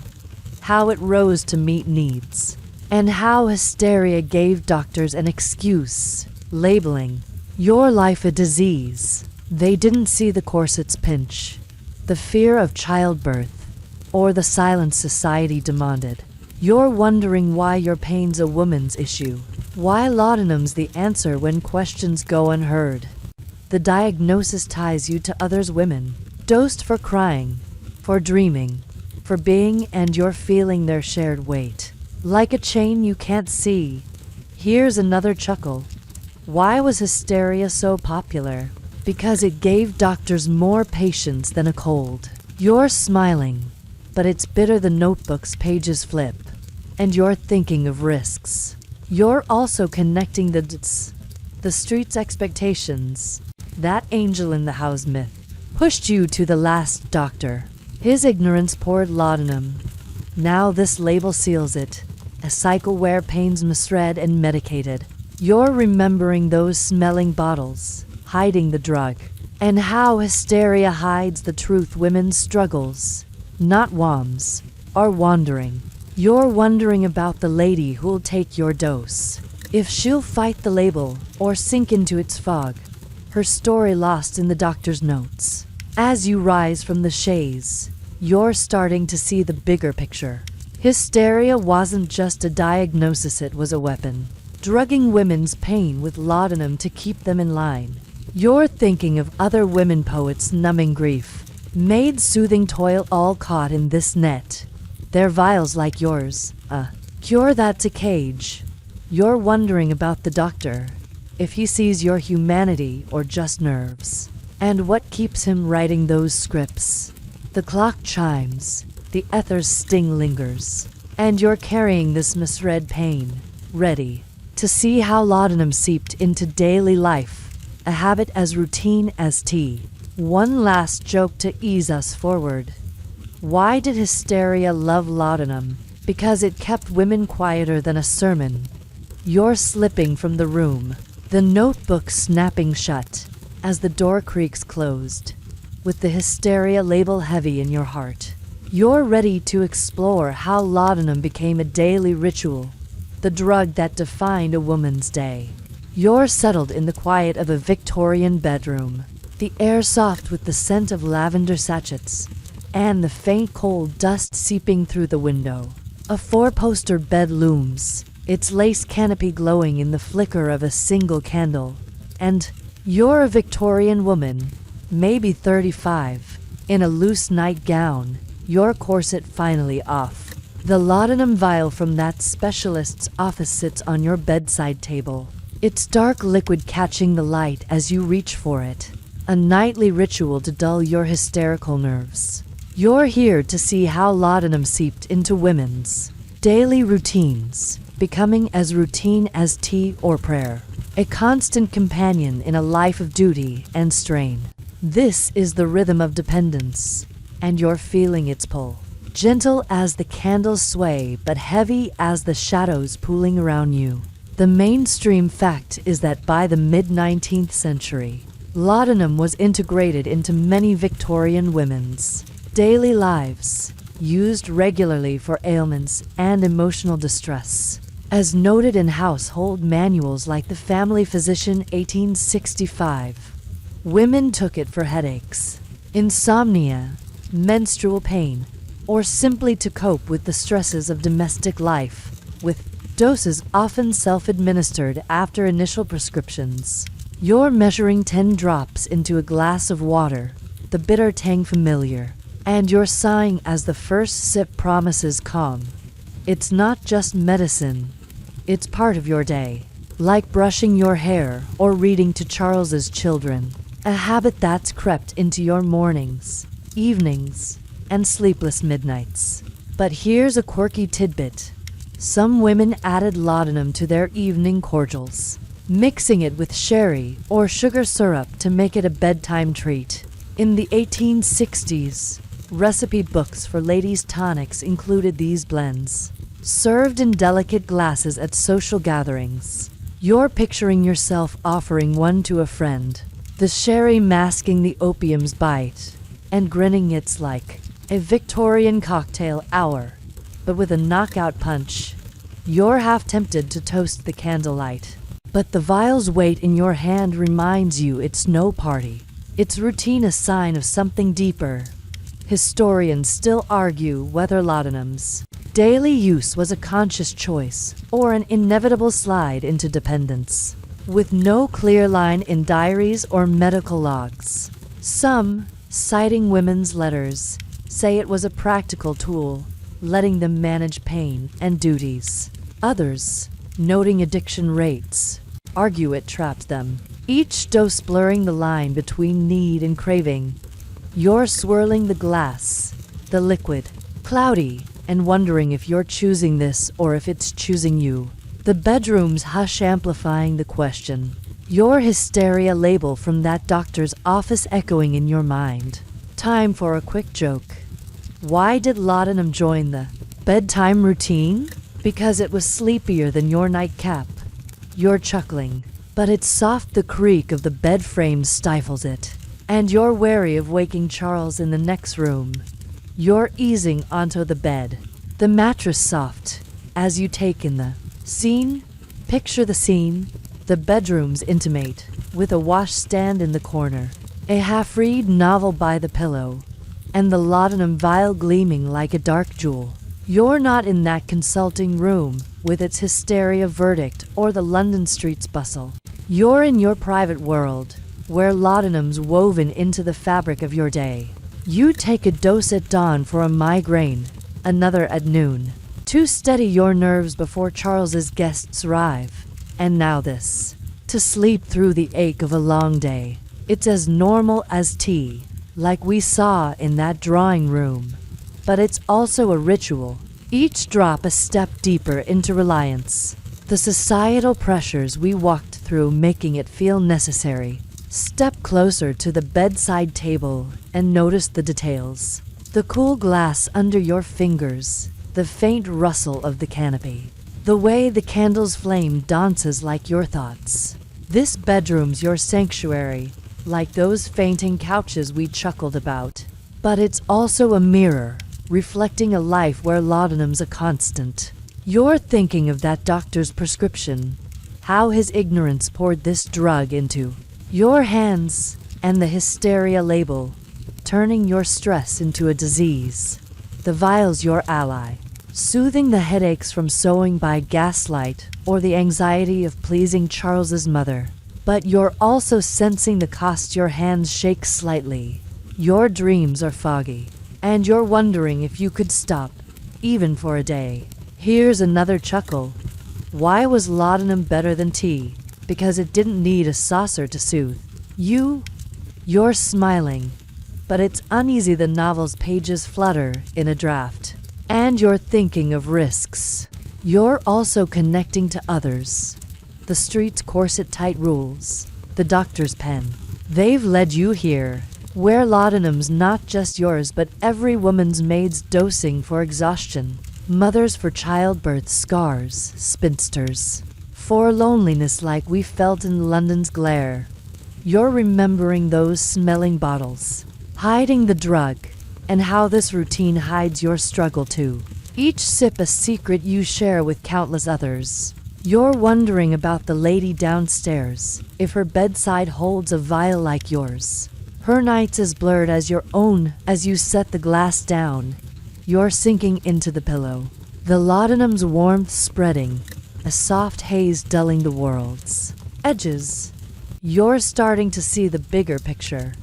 how it rose to meet needs, and how hysteria gave doctors an excuse, labeling your life a disease. They didn't see the corset's pinch, the fear of childbirth, or the silence society demanded. You're wondering why your pain's a woman's issue, why laudanum's the answer when questions go unheard. The diagnosis ties you to others women, dosed for crying, for dreaming, for being, and you're feeling their shared weight. Like a chain you can't see. Here's another chuckle. Why was hysteria so popular? Because it gave doctors more patience than a cold. You're smiling, but it's bitter. The notebook's pages flip, and you're thinking of risks. You're also connecting the street's expectations. That angel in the house myth pushed you to the last doctor. His ignorance poured laudanum. Now this label seals it, a cycle where pain's misread and medicated. You're remembering those smelling bottles, hiding the drug, and how hysteria hides the truth. Women's struggles, not WAMs, are wandering. You're wondering about the lady who'll take your dose, if she'll fight the label or sink into its fog, her story lost in the doctor's notes. As you rise from the chaise, you're starting to see the bigger picture. Hysteria wasn't just a diagnosis, it was a weapon, drugging women's pain with laudanum to keep them in line. You're thinking of other women poets numbing grief, made soothing toil, all caught in this net. Their vials like yours, cure that to cage. You're wondering about the doctor, if he sees your humanity or just nerves, and what keeps him writing those scripts. The clock chimes, the ether's sting lingers, and you're carrying this misread pain, ready to see how laudanum seeped into daily life, a habit as routine as tea. One last joke to ease us forward. Why did hysteria love laudanum? Because it kept women quieter than a sermon. You're slipping from the room, the notebook snapping shut as the door creaks closed, with the hysteria label heavy in your heart. You're ready to explore how laudanum became a daily ritual, the drug that defined a woman's day. You're settled in the quiet of a Victorian bedroom, the air soft with the scent of lavender sachets, and the faint cold dust seeping through the window. A four-poster bed looms, its lace canopy glowing in the flicker of a single candle, and you're a Victorian woman, maybe 35, in a loose nightgown, your corset finally off. The laudanum vial from that specialist's office sits on your bedside table, its dark liquid catching the light as you reach for it, a nightly ritual to dull your hysterical nerves. You're here to see how laudanum seeped into women's daily routines, becoming as routine as tea or prayer, a constant companion in a life of duty and strain. This is the rhythm of dependence, and you're feeling its pull. Gentle as the candles sway, but heavy as the shadows pooling around you. The mainstream fact is that by the mid-19th century, laudanum was integrated into many Victorian women's daily lives, used regularly for ailments and emotional distress. As noted in household manuals like the Family Physician 1865, women took it for headaches, insomnia, menstrual pain, or simply to cope with the stresses of domestic life, with doses often self-administered after initial prescriptions. You're measuring 10 drops into a glass of water, the bitter tang familiar, and you're sighing as the first sip promises calm. It's not just medicine, it's part of your day, like brushing your hair or reading to Charles's children, a habit that's crept into your mornings, evenings, and sleepless midnights. But here's a quirky tidbit. Some women added laudanum to their evening cordials, mixing it with sherry or sugar syrup to make it a bedtime treat. In the 1860s, recipe books for ladies' tonics included these blends, served in delicate glasses at social gatherings. You're picturing yourself offering one to a friend, the sherry masking the opium's bite, and grinning. It's like a Victorian cocktail hour, but with a knockout punch. You're half tempted to toast the candlelight, but the vial's weight in your hand reminds you it's no party. It's routine, a sign of something deeper. Historians still argue whether laudanum's daily use was a conscious choice or an inevitable slide into dependence, with no clear line in diaries or medical logs. Some, citing women's letters, say it was a practical tool, letting them manage pain and duties. Others, noting addiction rates, argue it trapped them, each dose blurring the line between need and craving. You're swirling the glass, the liquid, cloudy, and wondering if you're choosing this or if it's choosing you. The bedroom's hush amplifying the question. Your hysteria label from that doctor's office echoing in your mind. Time for a quick joke. Why did laudanum join the bedtime routine? Because it was sleepier than your nightcap. You're chuckling, but it's soft. The creak of the bed frame stifles it, and you're wary of waking Charles in the next room. You're easing onto the bed, the mattress soft, as you take in the scene. Picture the scene. The bedroom's intimate, with a washstand in the corner, a half-read novel by the pillow, and the laudanum vial gleaming like a dark jewel. You're not in that consulting room, with its hysteria verdict or the London streets bustle. You're in your private world, where laudanum's woven into the fabric of your day. You take a dose at dawn for a migraine, another at noon, to steady your nerves before Charles's guests arrive. And now this, to sleep through the ache of a long day. It's as normal as tea, like we saw in that drawing room. But it's also a ritual, each drop a step deeper into reliance. The societal pressures we walked through making it feel necessary. Step closer to the bedside table and notice the details. The cool glass under your fingers, the faint rustle of the canopy, the way the candle's flame dances like your thoughts. This bedroom's your sanctuary, like those fainting couches we chuckled about. But it's also a mirror, reflecting a life where laudanum's a constant. You're thinking of that doctor's prescription, how his ignorance poured this drug into your hands, and the hysteria label, turning your stress into a disease. The vial's your ally, soothing the headaches from sewing by gaslight or the anxiety of pleasing Charles's mother. But you're also sensing the cost. Your hands shake slightly. Your dreams are foggy, and you're wondering if you could stop, even for a day. Here's another chuckle. Why was laudanum better than tea? Because it didn't need a saucer to soothe you. You're smiling, but it's uneasy. The novel's pages flutter in a draft, and you're thinking of risks. You're also connecting to others. The street's corset-tight rules, the doctor's pen. They've led you here, where laudanum's not just yours but every woman's. Maids dosing for exhaustion, mothers for childbirth scars, spinsters for loneliness like we felt in London's glare. You're remembering those smelling bottles, hiding the drug, and how this routine hides your struggle too. Each sip a secret you share with countless others. You're wondering about the lady downstairs, if her bedside holds a vial like yours. Her night's as blurred as your own. As you set the glass down, you're sinking into the pillow, the laudanum's warmth spreading, a soft haze dulling the world's edges. You're starting to see the bigger picture.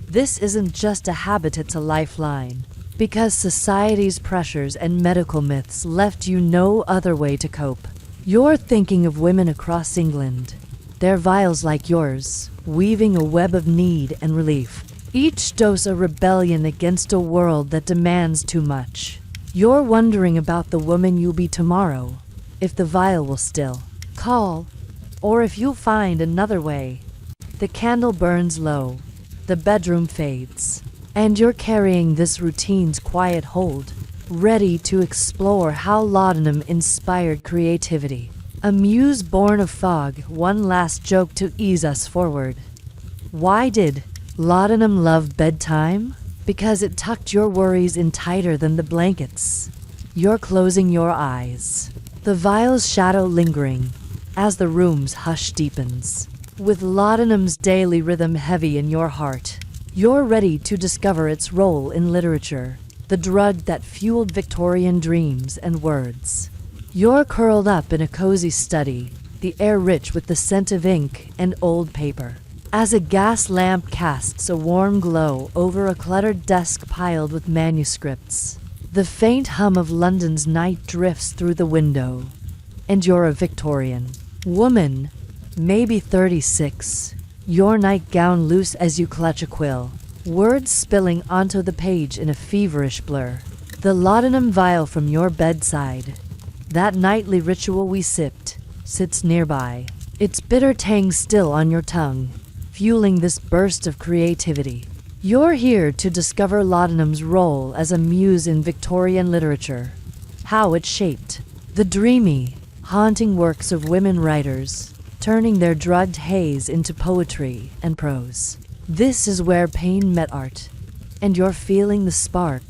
This isn't just a habit, it's a lifeline. Because society's pressures and medical myths left you no other way to cope. You're thinking of women across England, their vials like yours, weaving a web of need and relief. Each dose a rebellion against a world that demands too much. You're wondering about the woman you'll be tomorrow, if the vial will still call, or if you'll find another way. The candle burns low, the bedroom fades, and you're carrying this routine's quiet hold, ready to explore how laudanum inspired creativity. A muse born of fog. One last joke to ease us forward. Why did laudanum love bedtime? because it tucked your worries in tighter than the blankets. You're closing your eyes, the vial's shadow lingering as the room's hush deepens. With laudanum's daily rhythm heavy in your heart, you're ready to discover its role in literature, the drug that fueled Victorian dreams and words. You're curled up in a cozy study, the air rich with the scent of ink and old paper, as a gas lamp casts a warm glow over a cluttered desk piled with manuscripts. The faint hum of London's night drifts through the window, and you're a Victorian woman, maybe 36, your nightgown loose as you clutch a quill, words spilling onto the page in a feverish blur. The laudanum vial from your bedside, that nightly ritual we sipped, sits nearby, its bitter tang still on your tongue, fueling this burst of creativity. You're here to discover laudanum's role as a muse in Victorian literature, how it shaped the dreamy, haunting works of women writers, turning their drugged haze into poetry and prose. This is where pain met art, and you're feeling the spark,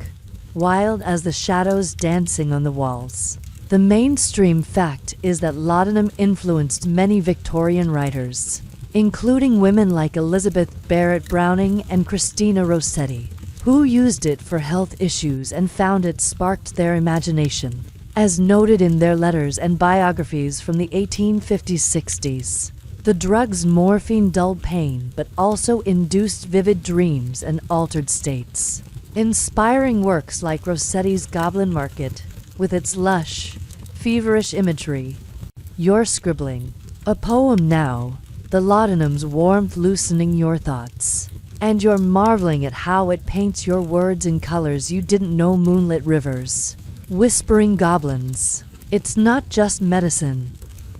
wild as the shadows dancing on the walls. The mainstream fact is that laudanum influenced many Victorian writers, including women like Elizabeth Barrett Browning and Christina Rossetti, who used it for health issues and found it sparked their imagination, as noted in their letters and biographies from the 1850s-60s. The drug's morphine dulled pain but also induced vivid dreams and altered states, inspiring works like Rossetti's Goblin Market, with its lush, feverish imagery. You're scribbling a poem now, the laudanum's warmth loosening your thoughts, and you're marveling at how it paints your words in colors you didn't know. Moonlit rivers, whispering goblins. It's not just medicine,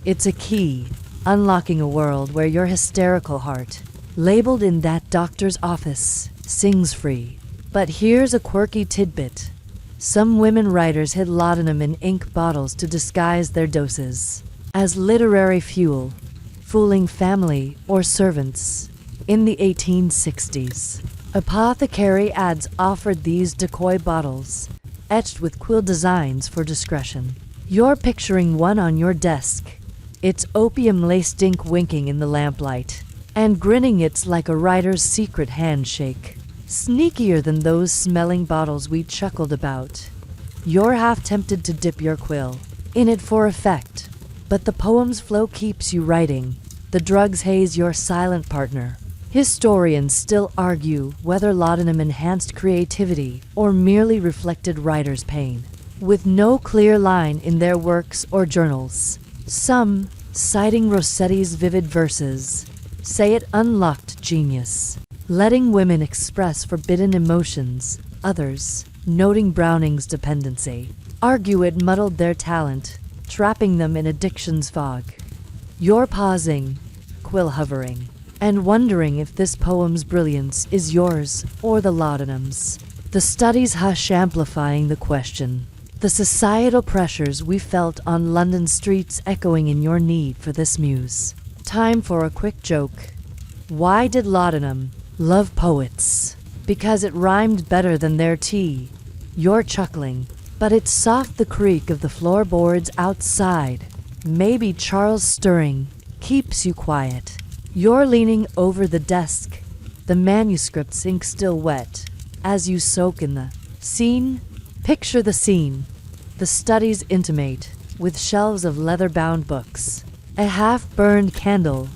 it's a key, unlocking a world where your hysterical heart, labeled in that doctor's office, sings free. But here's a quirky tidbit. Some women writers hid laudanum in ink bottles to disguise their doses, as literary fuel, fooling family or servants. In the 1860s, apothecary ads offered these decoy bottles, etched with quill designs for discretion. You're picturing one on your desk, its opium-laced ink winking in the lamplight, and grinning. It's like a writer's secret handshake, sneakier than those smelling bottles we chuckled about. You're half tempted to dip your quill in it for effect, but the poem's flow keeps you writing. The drug's haze your silent partner. Historians still argue whether laudanum enhanced creativity or merely reflected writers' pain, with no clear line in their works or journals. Some, citing Rossetti's vivid verses, say it unlocked genius, letting women express forbidden emotions. Others, noting Browning's dependency, argue it muddled their talent, trapping them in addiction's fog. You're pausing, quill hovering, and wondering if this poem's brilliance is yours or the laudanum's. The study's hush amplifying the question, the societal pressures we felt on London streets echoing in your need for this muse. Time for a quick joke. Why did laudanum love poets? Because it rhymed better than their tea. You're chuckling, but it's soft the creak of the floorboards outside. Maybe Charles stirring keeps you quiet. You're leaning over the desk, the manuscript's ink still wet, as you soak in the scene. Picture the scene. The study's intimate, with shelves of leather-bound books, a half-burned candle,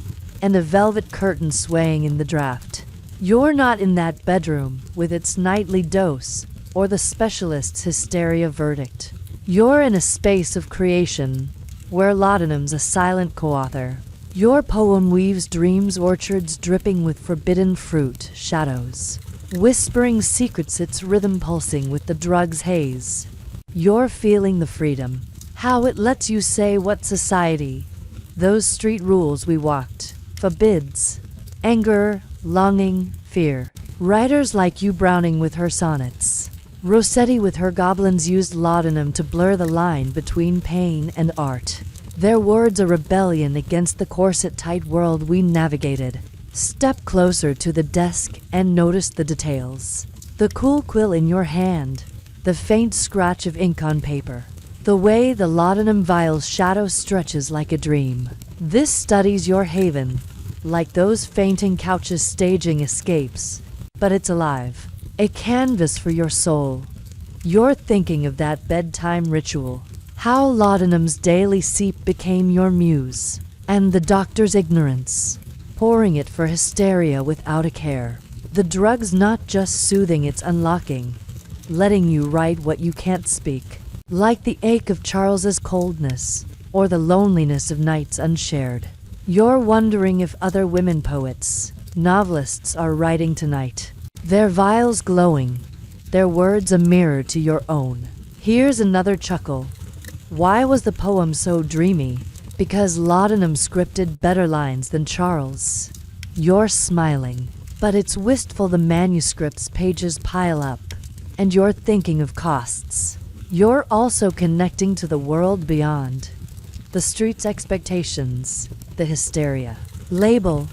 and a velvet curtain swaying in the draft. You're not in that bedroom with its nightly dose or the specialist's hysteria verdict. You're in a space of creation where laudanum's a silent co-author. Your poem weaves dreams, orchards dripping with forbidden fruit, shadows, whispering secrets, its rhythm pulsing with the drug's haze. You're feeling the freedom, how it lets you say what society, those street rules we walked, forbids. Anger, longing, fear. Writers like you, Browning with her sonnets, Rossetti with her goblins, used laudanum to blur the line between pain and art. Their words a rebellion against the corset-tight world we navigated. Step closer to the desk and notice the details. The cool quill in your hand, the faint scratch of ink on paper, the way the laudanum vial's shadow stretches like a dream. This study's your haven, like those fainting couches staging escapes, but it's alive. A canvas for your soul. You're thinking of that bedtime ritual, how laudanum's daily seep became your muse, and the doctor's ignorance, pouring it for hysteria without a care. The drug's not just soothing, it's unlocking, letting you write what you can't speak, like the ache of Charles's coldness, or the loneliness of nights unshared. You're wondering if other women poets, novelists are writing tonight. Their vials glowing, their words a mirror to your own. Here's another chuckle. Why was the poem so dreamy? Because laudanum scripted better lines than Charles. You're smiling, but it's wistful. The manuscript's pages pile up, and you're thinking of costs. You're also connecting to the world beyond. The street's expectations, the hysteria. Label,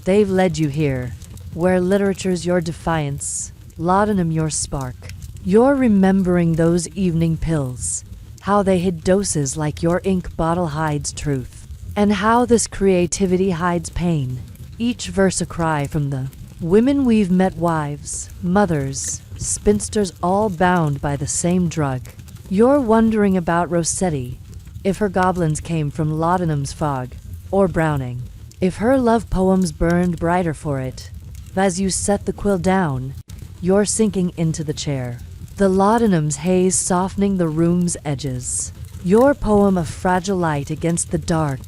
they've led you here, where literature's your defiance, laudanum your spark. You're remembering those evening pills, how they hid doses like your ink bottle hides truth, and how this creativity hides pain. Each verse a cry from the women we've met, wives, mothers, spinsters, all bound by the same drug. You're wondering about Rossetti, if her goblins came from laudanum's fog, or Browning, if her love poems burned brighter for it. As you set the quill down, you're sinking into the chair, the laudanum's haze softening the room's edges. Your poem a fragile light against the dark.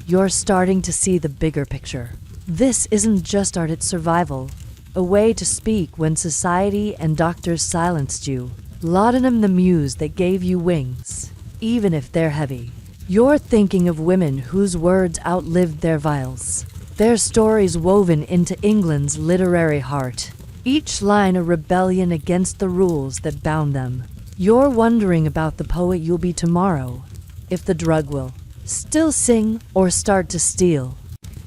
You're starting to see the bigger picture. This isn't just art, it's survival, a way to speak when society and doctors silenced you. Laudanum, the muse that gave you wings, even if they're heavy. You're thinking of women whose words outlived their vials, their stories woven into England's literary heart, each line a rebellion against the rules that bound them. You're wondering about the poet you'll be tomorrow, if the drug will still sing or start to steal.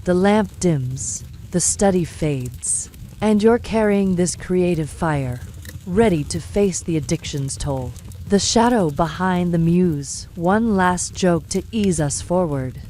The lamp dims, the study fades, and you're carrying this creative fire, ready to face the addiction's toll. The shadow behind the muse, one last joke to ease us forward.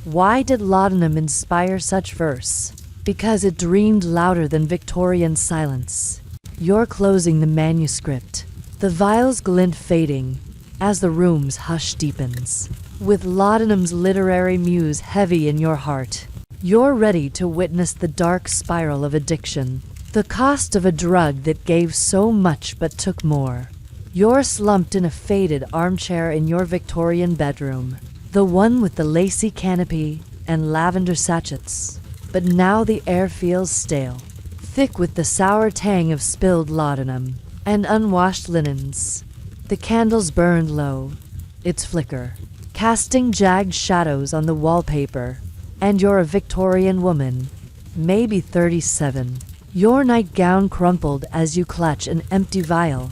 Why did laudanum inspire such verse? Because it dreamed louder than Victorian silence. You're closing the manuscript, the vial's glint fading as the room's hush deepens. With laudanum's literary muse heavy in your heart, you're ready to witness the dark spiral of addiction, the cost of a drug that gave so much but took more. You're slumped in a faded armchair in your Victorian bedroom, the one with the lacy canopy and lavender sachets. But now the air feels stale, thick with the sour tang of spilled laudanum and unwashed linens. The candles burned low, its flicker, casting jagged shadows on the wallpaper. And you're a Victorian woman, maybe 37. Your nightgown crumpled as you clutch an empty vial,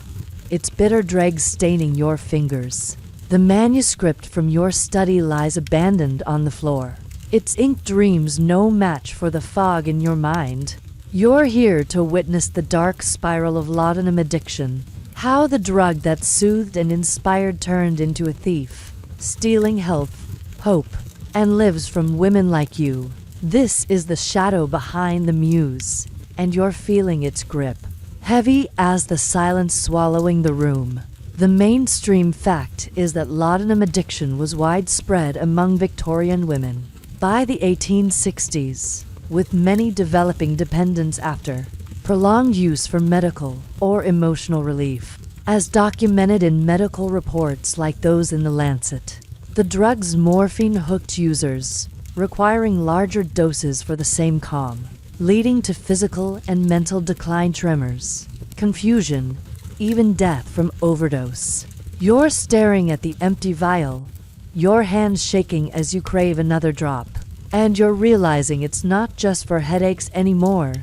its bitter dregs staining your fingers. The manuscript from your study lies abandoned on the floor, its ink dreams no match for the fog in your mind. You're here to witness the dark spiral of laudanum addiction, how the drug that soothed and inspired turned into a thief, stealing health, hope, and lives from women like you. This is the shadow behind the muse, and you're feeling its grip, heavy as the silence swallowing the room. The mainstream fact is that laudanum addiction was widespread among Victorian women by the 1860s, with many developing dependence after prolonged use for medical or emotional relief, as documented in medical reports like those in The Lancet. The drug's morphine-hooked users, requiring larger doses for the same calm, leading to physical and mental decline, tremors, confusion, even death from overdose. You're staring at the empty vial, your hands shaking as you crave another drop, and you're realizing it's not just for headaches anymore.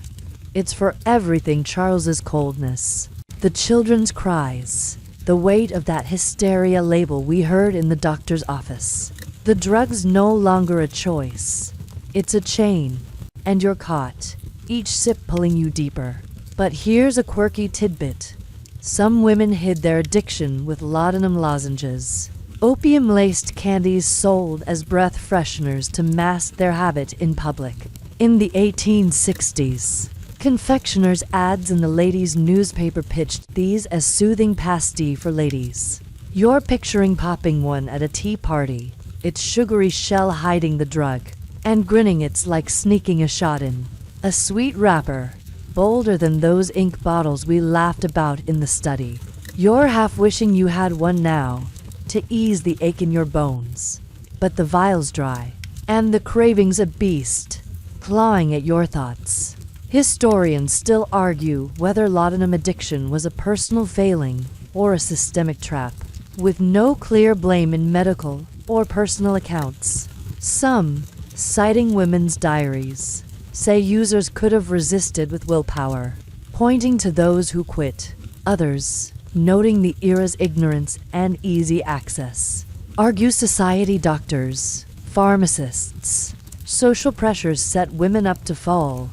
It's for everything: Charles's coldness, the children's cries, the weight of that hysteria label we heard in the doctor's office. The drug's no longer a choice. It's a chain, and you're caught, each sip pulling you deeper. But here's a quirky tidbit. Some women hid their addiction with laudanum lozenges, opium-laced candies sold as breath fresheners to mask their habit in public. In the 1860s, confectioners' ads in the ladies' newspaper pitched these as soothing pastilles for ladies. You're picturing popping one at a tea party, its sugary shell hiding the drug, and grinning. It's like sneaking a shot in. A sweet wrapper, bolder than those ink bottles we laughed about in the study. You're half wishing you had one now, to ease the ache in your bones. But the vial's dry, and the craving's a beast, clawing at your thoughts. Historians still argue whether laudanum addiction was a personal failing or a systemic trap, with no clear blame in medical or personal accounts. Some, citing women's diaries, say users could have resisted with willpower, pointing to those who quit. Others, noting the era's ignorance and easy access, argue society, doctors, pharmacists, social pressures set women up to fall,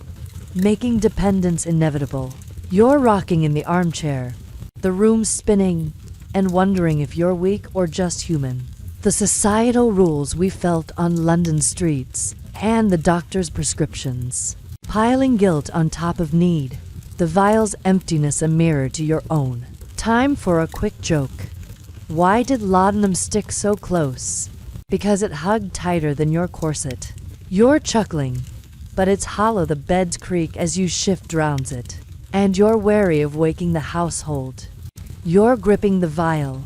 making dependence inevitable. You're rocking in the armchair, the room spinning, and wondering if you're weak or just human. The societal rules we felt on London streets, and the doctor's prescriptions, piling guilt on top of need, the vial's emptiness a mirror to your own. Time for a quick joke. Why did laudanum stick so close? Because it hugged tighter than your corset. You're chuckling, but it's hollow. The bed's creak as you shift drowns it, and you're wary of waking the household. You're gripping the vial.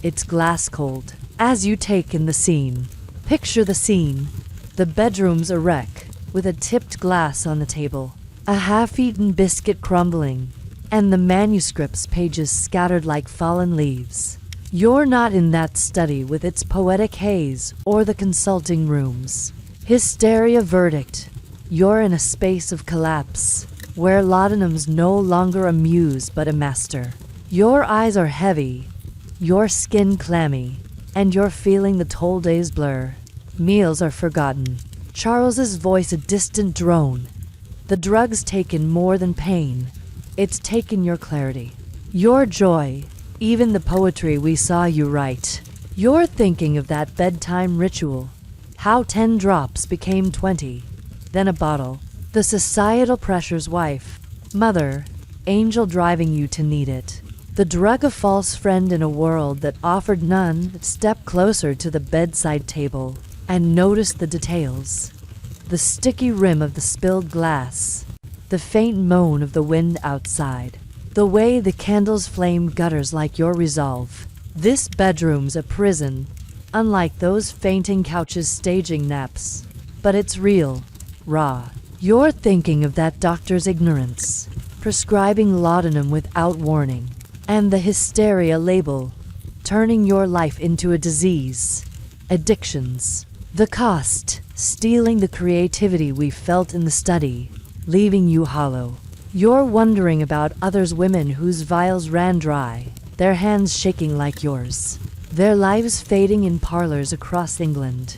It's glass cold. As you take in the scene, picture the scene. The bedroom's a wreck, with a tipped glass on the table, a half-eaten biscuit crumbling, and the manuscript's pages scattered like fallen leaves. You're not in that study with its poetic haze or the consulting rooms. Hysteria verdict. You're in a space of collapse, where laudanum's no longer a muse but a master. Your eyes are heavy, your skin clammy, and you're feeling the toll days blur. Meals are forgotten. Charles's voice a distant drone. The drug's taken more than pain. It's taken your clarity, your joy, even the poetry we saw you write. You're thinking of that bedtime ritual, how 10 drops became 20, then a bottle. The societal pressure's wife, mother, angel driving you to need it. The drug a false friend in a world that offered none. Step closer to the bedside table and notice the details. The sticky rim of the spilled glass, the faint moan of the wind outside, the way the candles flame gutters like your resolve. This bedroom's a prison, unlike those fainting couches staging naps. But it's real, raw. You're thinking of that doctor's ignorance, prescribing laudanum without warning, and the hysteria label, turning your life into a disease. Addictions. The cost, stealing the creativity we felt in the study, leaving you hollow. You're wondering about others, women whose vials ran dry, their hands shaking like yours, their lives fading in parlors across England.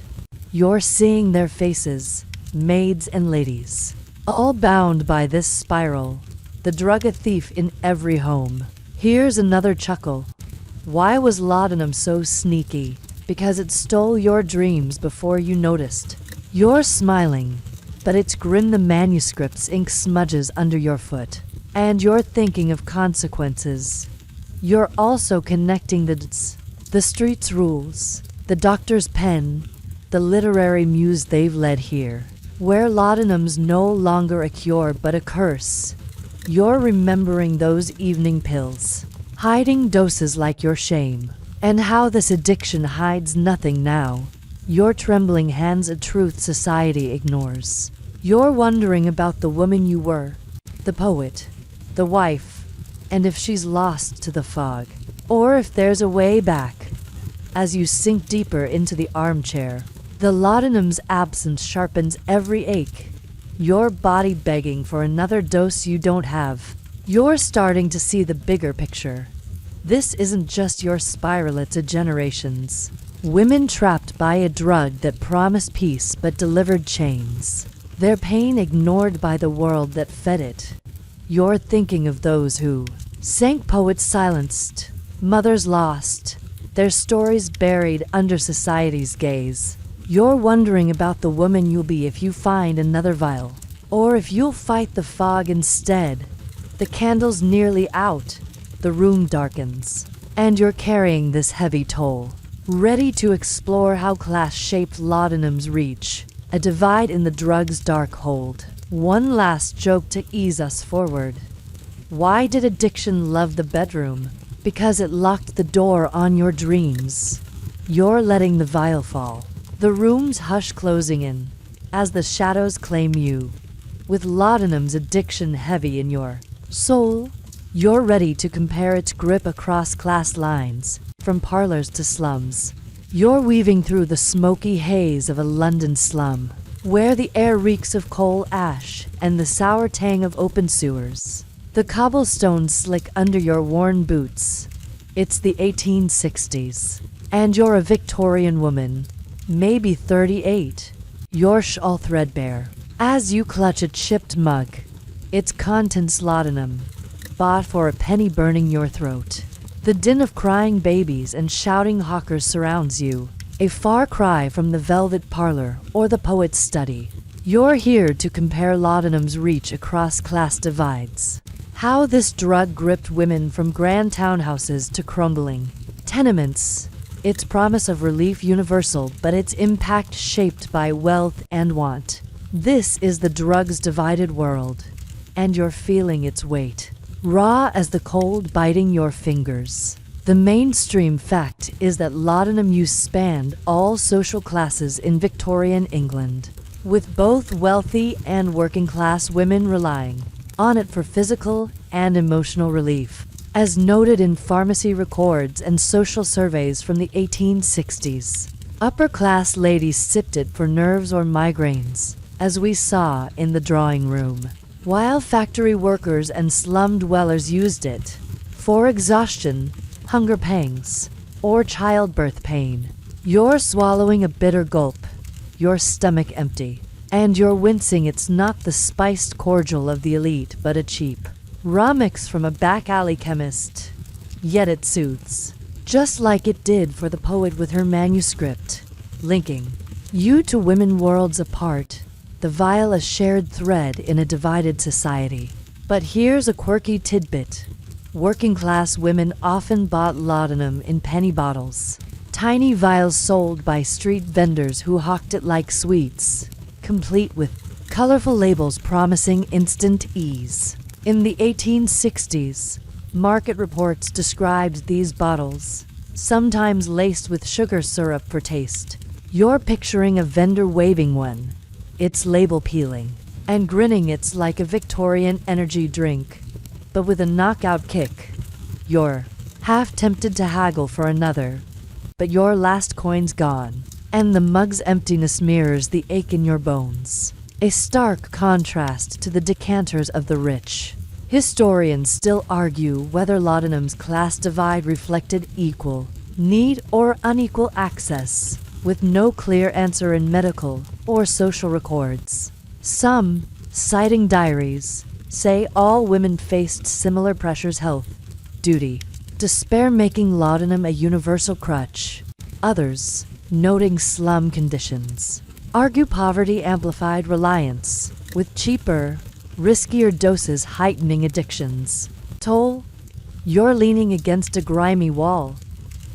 You're seeing their faces, maids and ladies, all bound by this spiral, the drug a thief in every home. Here's another chuckle. Why was laudanum so sneaky? Because it stole your dreams before you noticed. You're smiling, but it's grim. The manuscript's ink smudges under your foot, and you're thinking of consequences. You're also connecting the dots, the street's rules, the doctor's pen, the literary muse they've led here, where laudanum's no longer a cure but a curse. You're remembering those evening pills, hiding doses like your shame, and how this addiction hides nothing now. Your trembling hands, a truth society ignores. You're wondering about the woman you were, the poet, the wife, and if she's lost to the fog, or if there's a way back. As you sink deeper into the armchair, the laudanum's absence sharpens every ache, your body begging for another dose you don't have. You're starting to see the bigger picture. This isn't just your spiral, it's a generations. Women trapped by a drug that promised peace but delivered chains. Their pain ignored by the world that fed it. You're thinking of those who sank, poets silenced, mothers lost, their stories buried under society's gaze. You're wondering about the woman you'll be if you find another vial, or if you'll fight the fog instead. The candle's nearly out, the room darkens, and you're carrying this heavy toll, ready to explore how class-shaped laudanums reach a divide in the drug's dark hold. One last joke to ease us forward. Why did addiction love the bedroom? Because it locked the door on your dreams. You're letting the vial fall, the room's hush closing in, as the shadows claim you. With laudanum's addiction heavy in your soul, you're ready to compare its grip across class lines, from parlors to slums. You're weaving through the smoky haze of a London slum, where the air reeks of coal ash and the sour tang of open sewers. The cobblestones slick under your worn boots. It's the 1860s, and you're a Victorian woman, maybe 38. Your shawl threadbare, as you clutch a chipped mug, its contents laudanum, bought for a penny burning your throat. The din of crying babies and shouting hawkers surrounds you, a far cry from the velvet parlor or the poet's study. You're here to compare laudanum's reach across class divides. How this drug gripped women from grand townhouses to crumbling tenements. Its promise of relief universal, but its impact shaped by wealth and want. This is the drug's divided world, and you're feeling its weight, raw as the cold biting your fingers. The mainstream fact is that laudanum use spanned all social classes in Victorian England, with both wealthy and working class women relying on it for physical and emotional relief, as noted in pharmacy records and social surveys from the 1860s. Upper-class ladies sipped it for nerves or migraines, as we saw in the drawing room, while factory workers and slum dwellers used it for exhaustion, hunger pangs, or childbirth pain. You're swallowing a bitter gulp, your stomach empty, and you're wincing. It's not the spiced cordial of the elite, but a cheap raw mix from a back alley chemist. Yet it soothes, just like it did for the poet with her manuscript, linking you to women worlds apart, the vial a shared thread in a divided society. But here's a quirky tidbit. Working class women often bought laudanum in penny bottles, tiny vials sold by street vendors who hawked it like sweets, complete with colorful labels promising instant ease. In the 1860s, market reports described these bottles, sometimes laced with sugar syrup for taste. You're picturing a vendor waving one, its label peeling, and grinning. It's like a Victorian energy drink, but with a knockout kick. You're half tempted to haggle for another, but your last coin's gone, and the mug's emptiness mirrors the ache in your bones. A stark contrast to the decanters of the rich. Historians still argue whether laudanum's class divide reflected equal need or unequal access, with no clear answer in medical or social records. Some, citing diaries, say all women faced similar pressures: health, duty, despair, making laudanum a universal crutch. Others, noting slum conditions, argue poverty amplified reliance, with cheaper, riskier doses heightening addictions. Toll, you're leaning against a grimy wall,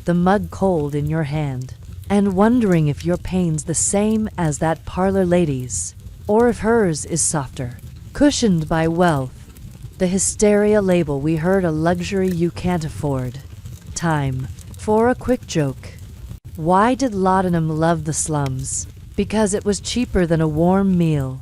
the mug cold in your hand, and wondering if your pain's the same as that parlor lady's, or if hers is softer, cushioned by wealth. The hysteria label we heard, a luxury you can't afford. Time for a quick joke. Why did laudanum love the slums? Because it was cheaper than a warm meal.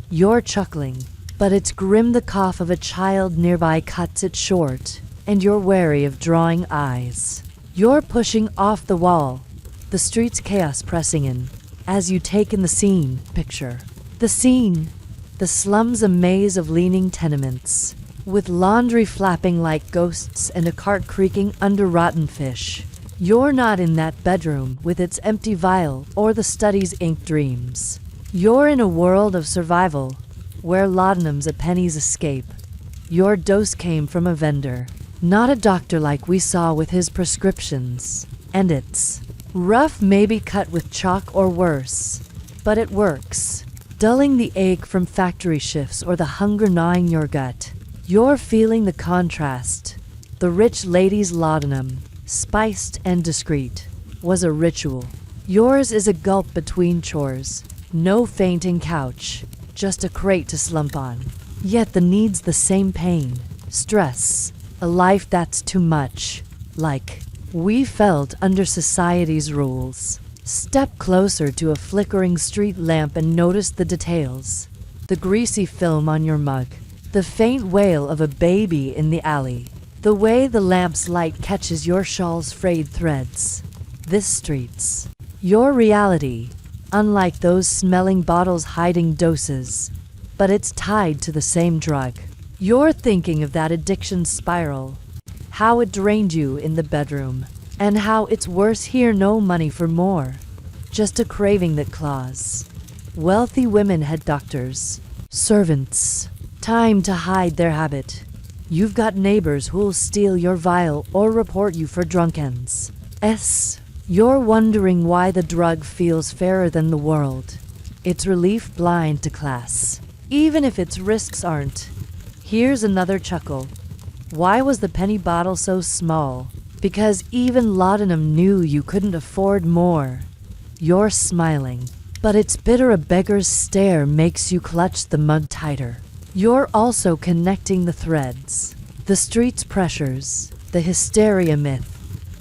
You're chuckling, but it's grim. The cough of a child nearby cuts it short, and you're wary of drawing eyes. You're pushing off the wall, the street's chaos pressing in, as you take in the scene. Picture the scene. The slums, a maze of leaning tenements, with laundry flapping like ghosts and a cart creaking under rotten fish. You're not in that bedroom with its empty vial or the study's ink dreams. You're in a world of survival, where laudanum's a penny's escape, Your dose came from a vendor, not a doctor like we saw with his prescriptions. And it's rough, maybe cut with chalk or worse, but it works. Dulling the ache from factory shifts or the hunger gnawing your gut. You're feeling the contrast. The rich lady's laudanum, spiced and discreet, was a ritual. Yours is a gulp between chores. No fainting couch, just a crate to slump on. Yet the need's the same: pain, stress, a life that's too much. Like we felt under society's rules. Step closer to a flickering street lamp and notice the details. The greasy film on your mug, the faint wail of a baby in the alley, the way the lamp's light catches your shawl's frayed threads. This street's your reality, unlike those smelling bottles hiding doses, but it's tied to the same drug. You're thinking of that addiction spiral, how it drained you in the bedroom, and how it's worse here: no money for more, just a craving that claws. Wealthy women had doctors, servants, time to hide their habit. You've got neighbors who'll steal your vial or report you for drunkenness. You're wondering why the drug feels fairer than the world. It's relief blind to class, even if its risks aren't. Here's another chuckle. Why was the penny bottle so small? Because even laudanum knew you couldn't afford more. You're smiling, but it's bitter. A beggar's stare makes you clutch the mug tighter. You're also connecting the threads. The street's pressures, the hysteria myth,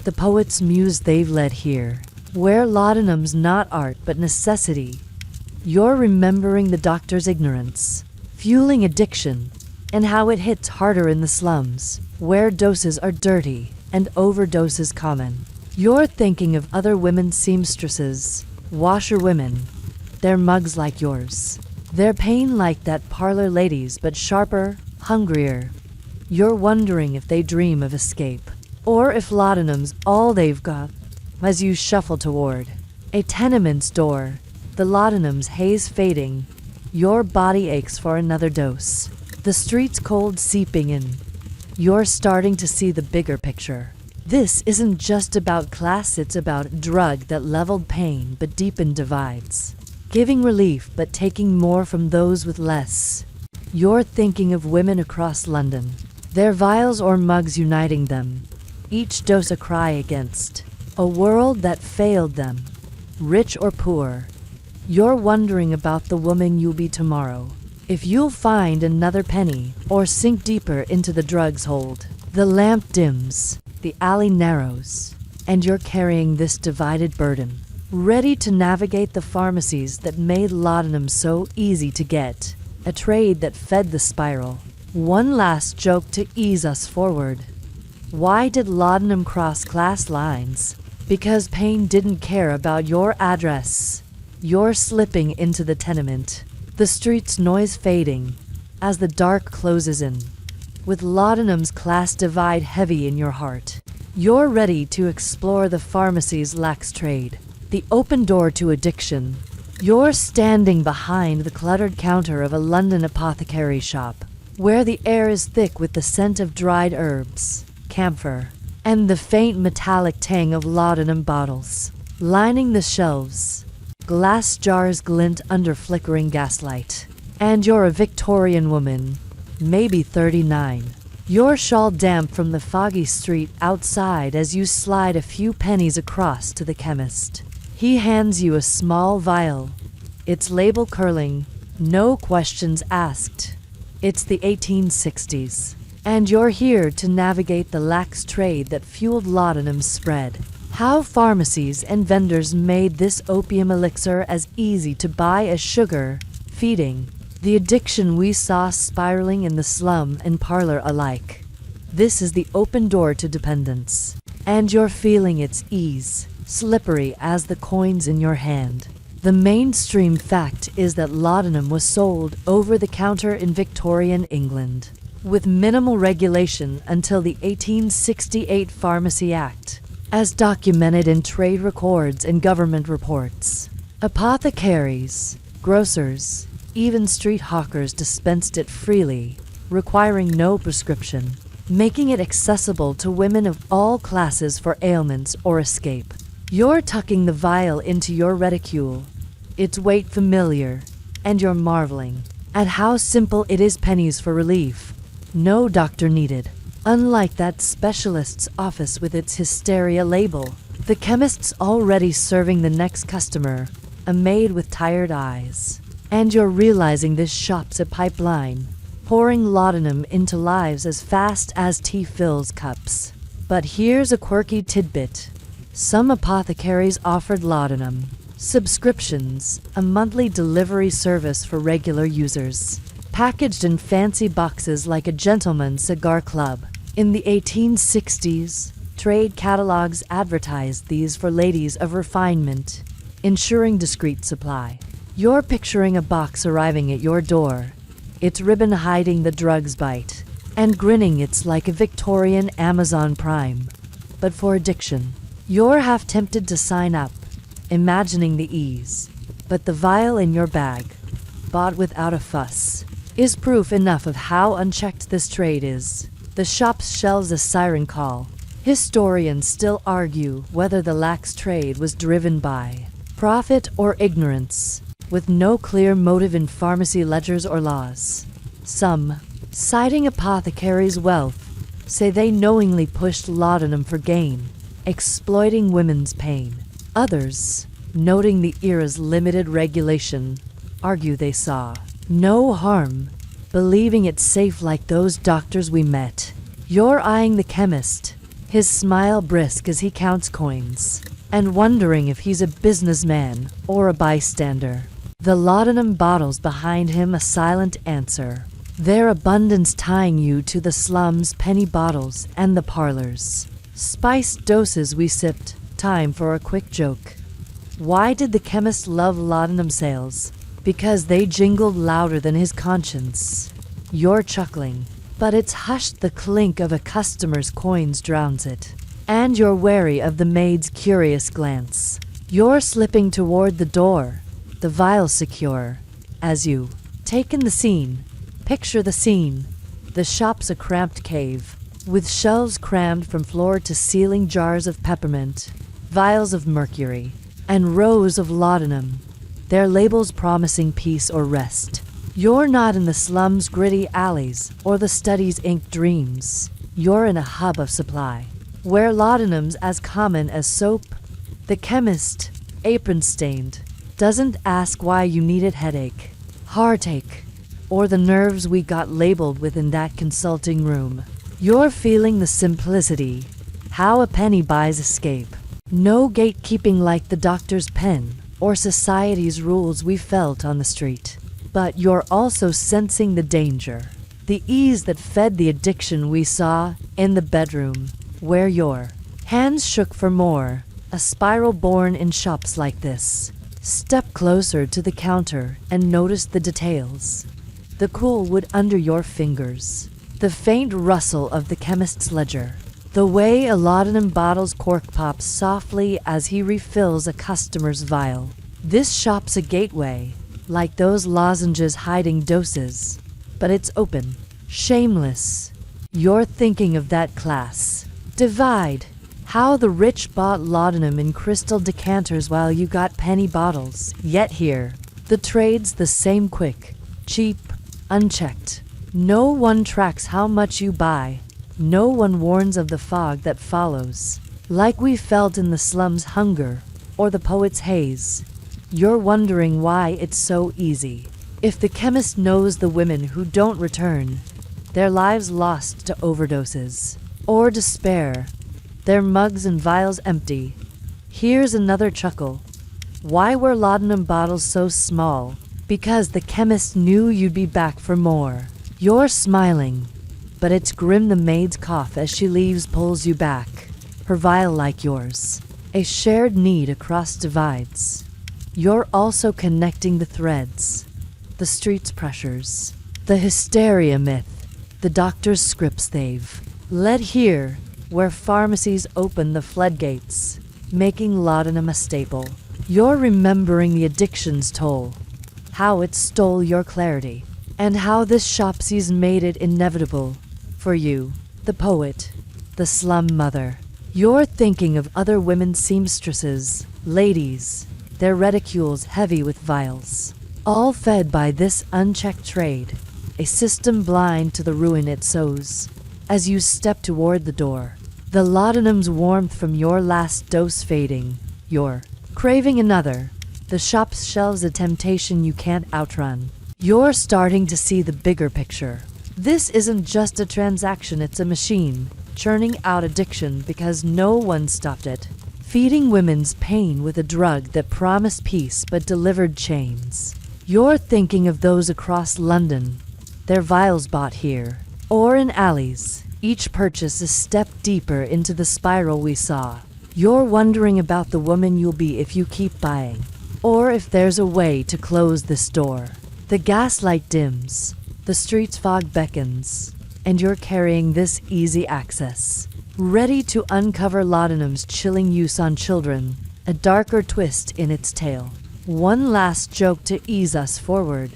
the poet's muse they've led here, where laudanum's not art but necessity. You're remembering the doctor's ignorance, fueling addiction, and how it hits harder in the slums, where doses are dirty and overdoses common. You're thinking of other women seamstresses, washerwomen, their mugs like yours, their pain like that parlor lady's but sharper, hungrier. You're wondering if they dream of escape, or if laudanum's all they've got. As you shuffle toward a tenement's door, the laudanum's haze fading, your body aches for another dose. The street's cold seeping in. You're starting to see the bigger picture. This isn't just about class, it's about a drug that leveled pain but deepened divides. Giving relief but taking more from those with less. You're thinking of women across London, their vials or mugs uniting them. Each dose a cry against a world that failed them, rich or poor. You're wondering about the woman you'll be tomorrow, if you'll find another penny or sink deeper into the drug's hold. The lamp dims, the alley narrows, and you're carrying this divided burden, ready to navigate the pharmacies that made laudanum so easy to get, a trade that fed the spiral. One last joke to ease us forward. Why did laudanum cross class lines? Because pain didn't care about your address. You're slipping into the tenement, the street's noise fading as the dark closes in. With laudanum's class divide heavy in your heart, you're ready to explore the pharmacy's lax trade, the open door to addiction. You're standing behind the cluttered counter of a London apothecary shop, where the air is thick with the scent of dried herbs, camphor, and the faint metallic tang of laudanum bottles. Lining the shelves, glass jars glint under flickering gaslight. And you're a Victorian woman, maybe 39. Your shawl damp from the foggy street outside as you slide a few pennies across to the chemist. He hands you a small vial, its label curling, no questions asked. It's the 1860s, and you're here to navigate the lax trade that fueled laudanum's spread. How pharmacies and vendors made this opium elixir as easy to buy as sugar, feeding the addiction we saw spiraling in the slum and parlor alike. This is the open door to dependence, and you're feeling its ease, slippery as the coins in your hand. The mainstream fact is that laudanum was sold over the counter in Victorian England, with minimal regulation until the 1868 Pharmacy Act, as documented in trade records and government reports. Apothecaries, grocers, even street hawkers dispensed it freely. requiring no prescription, making it accessible to women of all classes for ailments or escape. You're tucking the vial into your reticule, its weight familiar, and you're marveling at how simple it is. Pennies for relief. No doctor needed. Unlike that specialist's office with its hysteria label, the chemist's already serving the next customer, a maid with tired eyes. And you're realizing this shop's a pipeline, pouring laudanum into lives as fast as tea fills cups. But here's a quirky tidbit. Some apothecaries offered laudanum subscriptions, a monthly delivery service for regular users, packaged in fancy boxes like a gentleman's cigar club. In the 1860s, trade catalogs advertised these for ladies of refinement, ensuring discreet supply. You're picturing a box arriving at your door, its ribbon hiding the drug's bite, and grinning. It's like a Victorian Amazon Prime, but for addiction. You're half tempted to sign up, imagining the ease. But the vial in your bag, bought without a fuss, is proof enough of how unchecked this trade is. The shop's shelves a siren call. Historians still argue whether the lax trade was driven by profit or ignorance, with no clear motive in pharmacy ledgers or laws. Some, citing apothecaries' wealth, say they knowingly pushed laudanum for gain, exploiting women's pain. Others, noting the era's limited regulation, argue they saw no harm, believing it's safe like those doctors we met. You're eyeing the chemist, his smile brisk as he counts coins, and wondering if he's a businessman or a bystander. The laudanum bottles behind him a silent answer, their abundance tying you to the slums, penny bottles, and the parlors. Spiced doses we sipped, time for a quick joke. Why did the chemist love laudanum sales? Because they jingled louder than his conscience. You're chuckling, but it's hushed. The clink of a customer's coins drowns it. And you're wary of the maid's curious glance. You're slipping toward the door, the vial secure. As you take in the scene, picture the scene. The shop's a cramped cave, with shelves crammed from floor to ceiling, jars of peppermint, vials of mercury, and rows of laudanum, their labels promising peace or rest. You're not in the slum's gritty alleys or the study's inked dreams. You're in a hub of supply, where laudanum's as common as soap. The chemist, apron-stained, doesn't ask why you needed headache, heartache, or the nerves we got labeled within that consulting room. You're feeling the simplicity, how a penny buys escape. No gatekeeping like the doctor's pen or society's rules we felt on the street. But you're also sensing the danger, the ease that fed the addiction we saw in the bedroom, where your hands shook for more, a spiral born in shops like this. Step closer to the counter and notice the details. The cool wood under your fingers, the faint rustle of the chemist's ledger, the way a laudanum bottle's cork pops softly as he refills a customer's vial. This shop's a gateway, like those lozenges hiding doses, but it's open, shameless. You're thinking of that class divide, how the rich bought laudanum in crystal decanters while you got penny bottles. Yet here, the trade's the same, quick, cheap, unchecked. No one tracks how much you buy. No one warns of the fog that follows, like we felt in the slum's hunger or the poet's haze. You're wondering why it's so easy. If the chemist knows the women who don't return, their lives lost to overdoses or despair, their mugs and vials empty. Here's another chuckle. Why were laudanum bottles so small? Because the chemist knew you'd be back for more. You're smiling, but it's grim. The maid's cough as she leaves pulls you back, her vial like yours. A shared need across divides. You're also connecting the threads. The street's pressures, the hysteria myth, the doctor's scripts they've led here, where pharmacies open the floodgates, making laudanum a staple. You're remembering the addiction's toll, how it stole your clarity, and how this shop season made it inevitable for you, the poet, the slum mother. You're thinking of other women seamstresses, ladies, their reticules heavy with vials, all fed by this unchecked trade, a system blind to the ruin it sows. As you step toward the door, the laudanum's warmth from your last dose fading, you're craving another. The shop's shelves a temptation you can't outrun. You're starting to see the bigger picture. This isn't just a transaction, it's a machine, churning out addiction because no one stopped it. Feeding women's pain with a drug that promised peace but delivered chains. You're thinking of those across London, their vials bought here, or in alleys, each purchase a step deeper into the spiral we saw. You're wondering about the woman you'll be if you keep buying, or if there's a way to close this door. The gaslight dims, the street's fog beckons, and you're carrying this easy access, ready to uncover laudanum's chilling use on children, a darker twist in its tale. One last joke to ease us forward.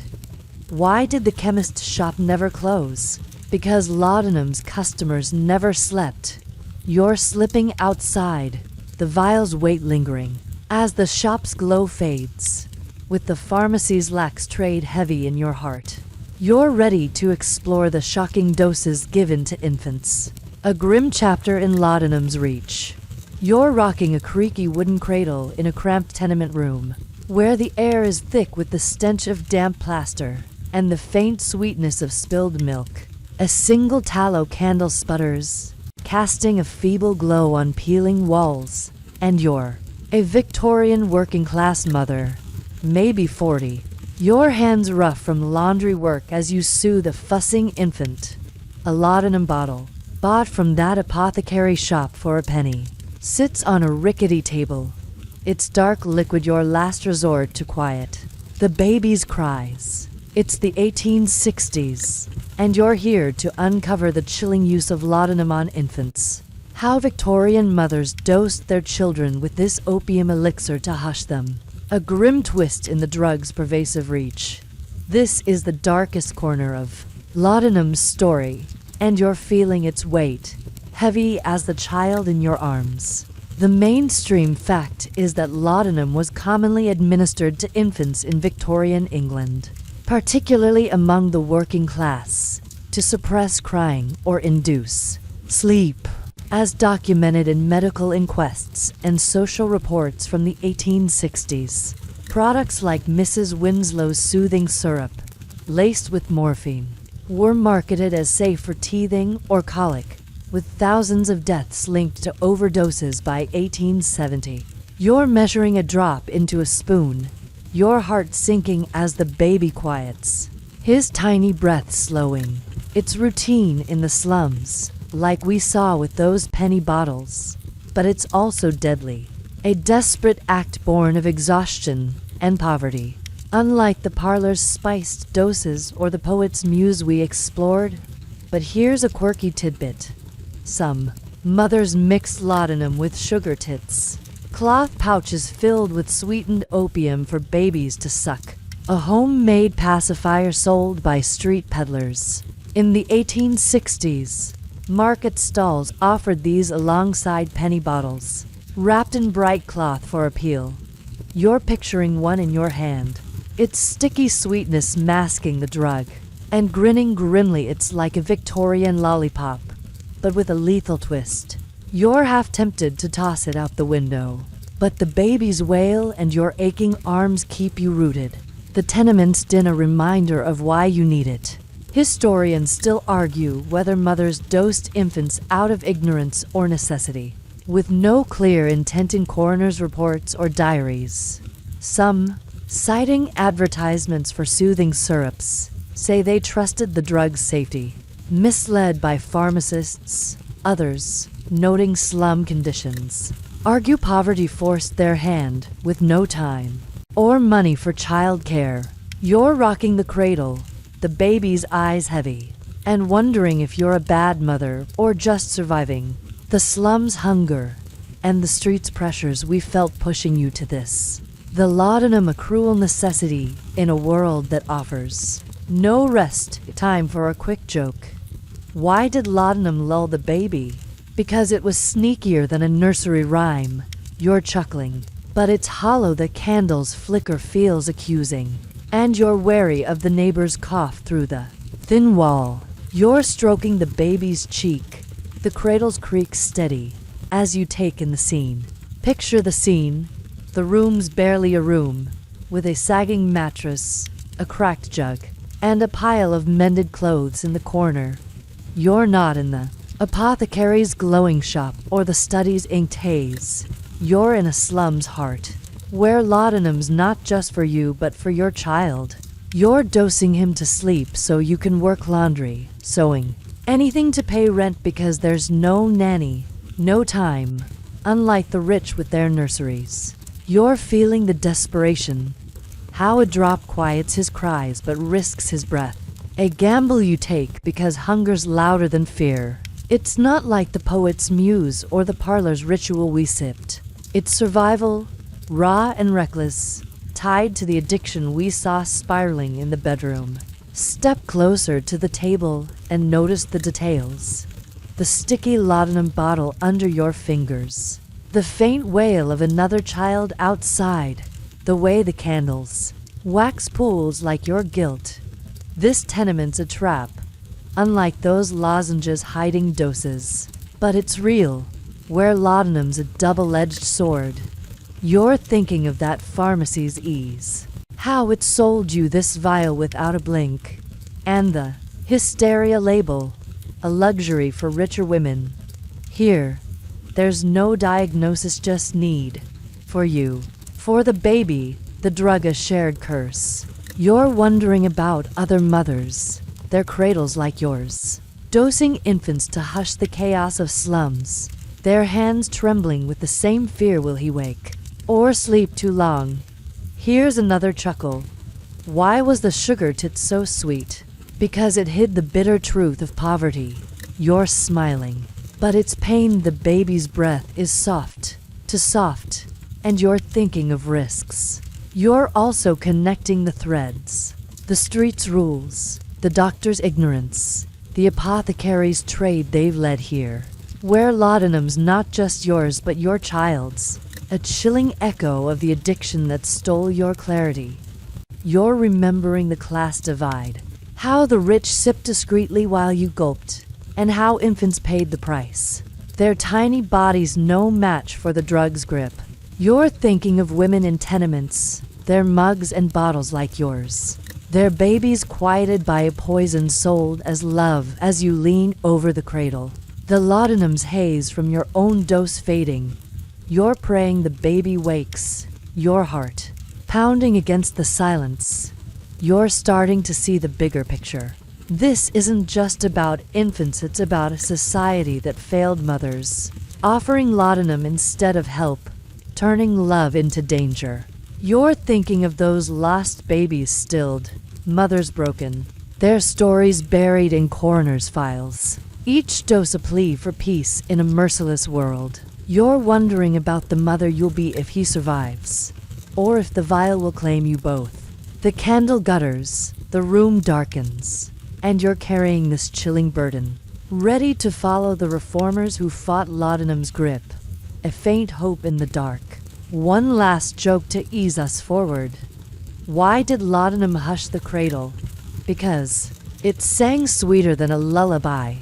Why did the chemist shop never close? Because laudanum's customers never slept. You're slipping outside, the vial's weight lingering, as the shop's glow fades, with the pharmacy's lax trade heavy in your heart. You're ready to explore the shocking doses given to infants. A grim chapter in laudanum's reach. You're rocking a creaky wooden cradle in a cramped tenement room, where the air is thick with the stench of damp plaster and the faint sweetness of spilled milk. A single tallow candle sputters, casting a feeble glow on peeling walls, and you're a Victorian working-class mother, maybe 40. Your hands rough from laundry work as you soothe a fussing infant. A laudanum bottle, bought from that apothecary shop for a penny, sits on a rickety table, its dark liquid your last resort to quiet the baby's cries. It's the 1860s, and you're here to uncover the chilling use of laudanum on infants. How Victorian mothers dosed their children with this opium elixir to hush them. A grim twist in the drug's pervasive reach. This is the darkest corner of laudanum's story, and you're feeling its weight, heavy as the child in your arms. The mainstream fact is that laudanum was commonly administered to infants in Victorian England, particularly among the working class, to suppress crying or induce sleep, as documented in medical inquests and social reports from the 1860s. Products like Mrs. Winslow's soothing syrup, laced with morphine, were marketed as safe for teething or colic, with thousands of deaths linked to overdoses by 1870. You're measuring a drop into a spoon, your heart sinking as the baby quiets, his tiny breath slowing. It's routine in the slums, like we saw with those penny bottles, but it's also deadly. A desperate act born of exhaustion and poverty. Unlike the parlor's spiced doses or the poet's muse we explored, but here's a quirky tidbit. Some mothers mix laudanum with sugar tits, cloth pouches filled with sweetened opium for babies to suck, a homemade pacifier sold by street peddlers. In the 1860s, market stalls offered these alongside penny bottles, wrapped in bright cloth for appeal. You're picturing one in your hand, its sticky sweetness masking the drug, and grinning grimly. It's like a Victorian lollipop, but with a lethal twist. You're half tempted to toss it out the window, but the baby's wail and your aching arms keep you rooted. The tenement's din a reminder of why you need it. Historians still argue whether mothers dosed infants out of ignorance or necessity, with no clear intent in coroner's reports or diaries. Some, citing advertisements for soothing syrups, say they trusted the drug's safety, misled by pharmacists. Others, noting slum conditions, argue poverty forced their hand with no time or money for child care. You're rocking the cradle, the baby's eyes heavy, and wondering if you're a bad mother or just surviving the slum's hunger and the street's pressures we felt pushing you to this. The laudanum, a cruel necessity in a world that offers No rest time for a quick joke. Why did laudanum lull the baby? Because it was sneakier than a nursery rhyme. You're chuckling, but it's hollow. The candle's flicker feels accusing, and you're wary of the neighbor's cough through the thin wall. You're stroking the baby's cheek. The cradle's creak steady as you take in the scene. Picture the scene. The room's barely a room, with a sagging mattress, a cracked jug, and a pile of mended clothes in the corner. You're not in the apothecary's glowing shop or the study's inked haze. You're in a slum's heart, where laudanum's not just for you but for your child. You're dosing him to sleep so you can work laundry, sewing, anything to pay rent because there's no nanny, no time, unlike the rich with their nurseries. You're feeling the desperation, how a drop quiets his cries but risks his breath. A gamble you take because hunger's louder than fear. It's not like the poet's muse or the parlor's ritual we sipped. It's survival, raw and reckless, tied to the addiction we saw spiraling in the bedroom. Step closer to the table and notice the details. The sticky laudanum bottle under your fingers. The faint wail of another child outside. The way the candles wax pools like your guilt. This tenement's a trap, unlike those lozenges hiding doses. But it's real, where laudanum's a double-edged sword. You're thinking of that pharmacy's ease, how it sold you this vial without a blink, and the hysteria label, a luxury for richer women. Here, there's no diagnosis, just need. For you, for the baby, the drug a shared curse. You're wondering about other mothers, their cradles like yours, dosing infants to hush the chaos of slums, their hands trembling with the same fear. Will he wake or sleep too long? Here's another chuckle. Why was the sugar tit so sweet? Because it hid the bitter truth of poverty. You're smiling, but it's pain. The baby's breath is soft to soft, and you're thinking of risks. You're also connecting the threads. The street's rules, the doctor's ignorance, the apothecary's trade they've led here, where laudanum's not just yours but your child's, a chilling echo of the addiction that stole your clarity. You're remembering the class divide, how the rich sipped discreetly while you gulped, and how infants paid the price. Their tiny bodies no match for the drug's grip. You're thinking of women in tenements, their mugs and bottles like yours, their babies quieted by a poison sold as love as you lean over the cradle. The laudanum's haze from your own dose fading. You're praying the baby wakes, your heart pounding against the silence. You're starting to see the bigger picture. This isn't just about infants, it's about a society that failed mothers, offering laudanum instead of help, turning love into danger. You're thinking of those lost babies stilled, mothers broken, their stories buried in coroner's files. Each dose a plea for peace in a merciless world. You're wondering about the mother you'll be if he survives, or if the vial will claim you both. The candle gutters, the room darkens, and you're carrying this chilling burden, ready to follow the reformers who fought laudanum's grip. A faint hope in the dark. One last joke to ease us forward. Why did laudanum hush the cradle? Because it sang sweeter than a lullaby.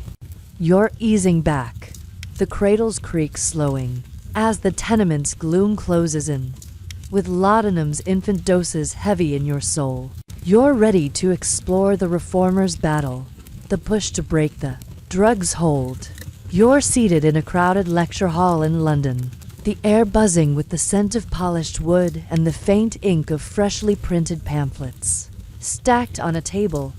You're easing back, the cradle's creak slowing, as the tenement's gloom closes in. With laudanum's infant doses heavy in your soul, you're ready to explore the reformers' battle, the push to break the drug's hold. You're seated in a crowded lecture hall in London, the air buzzing with the scent of polished wood and the faint ink of freshly printed pamphlets. Stacked on a table,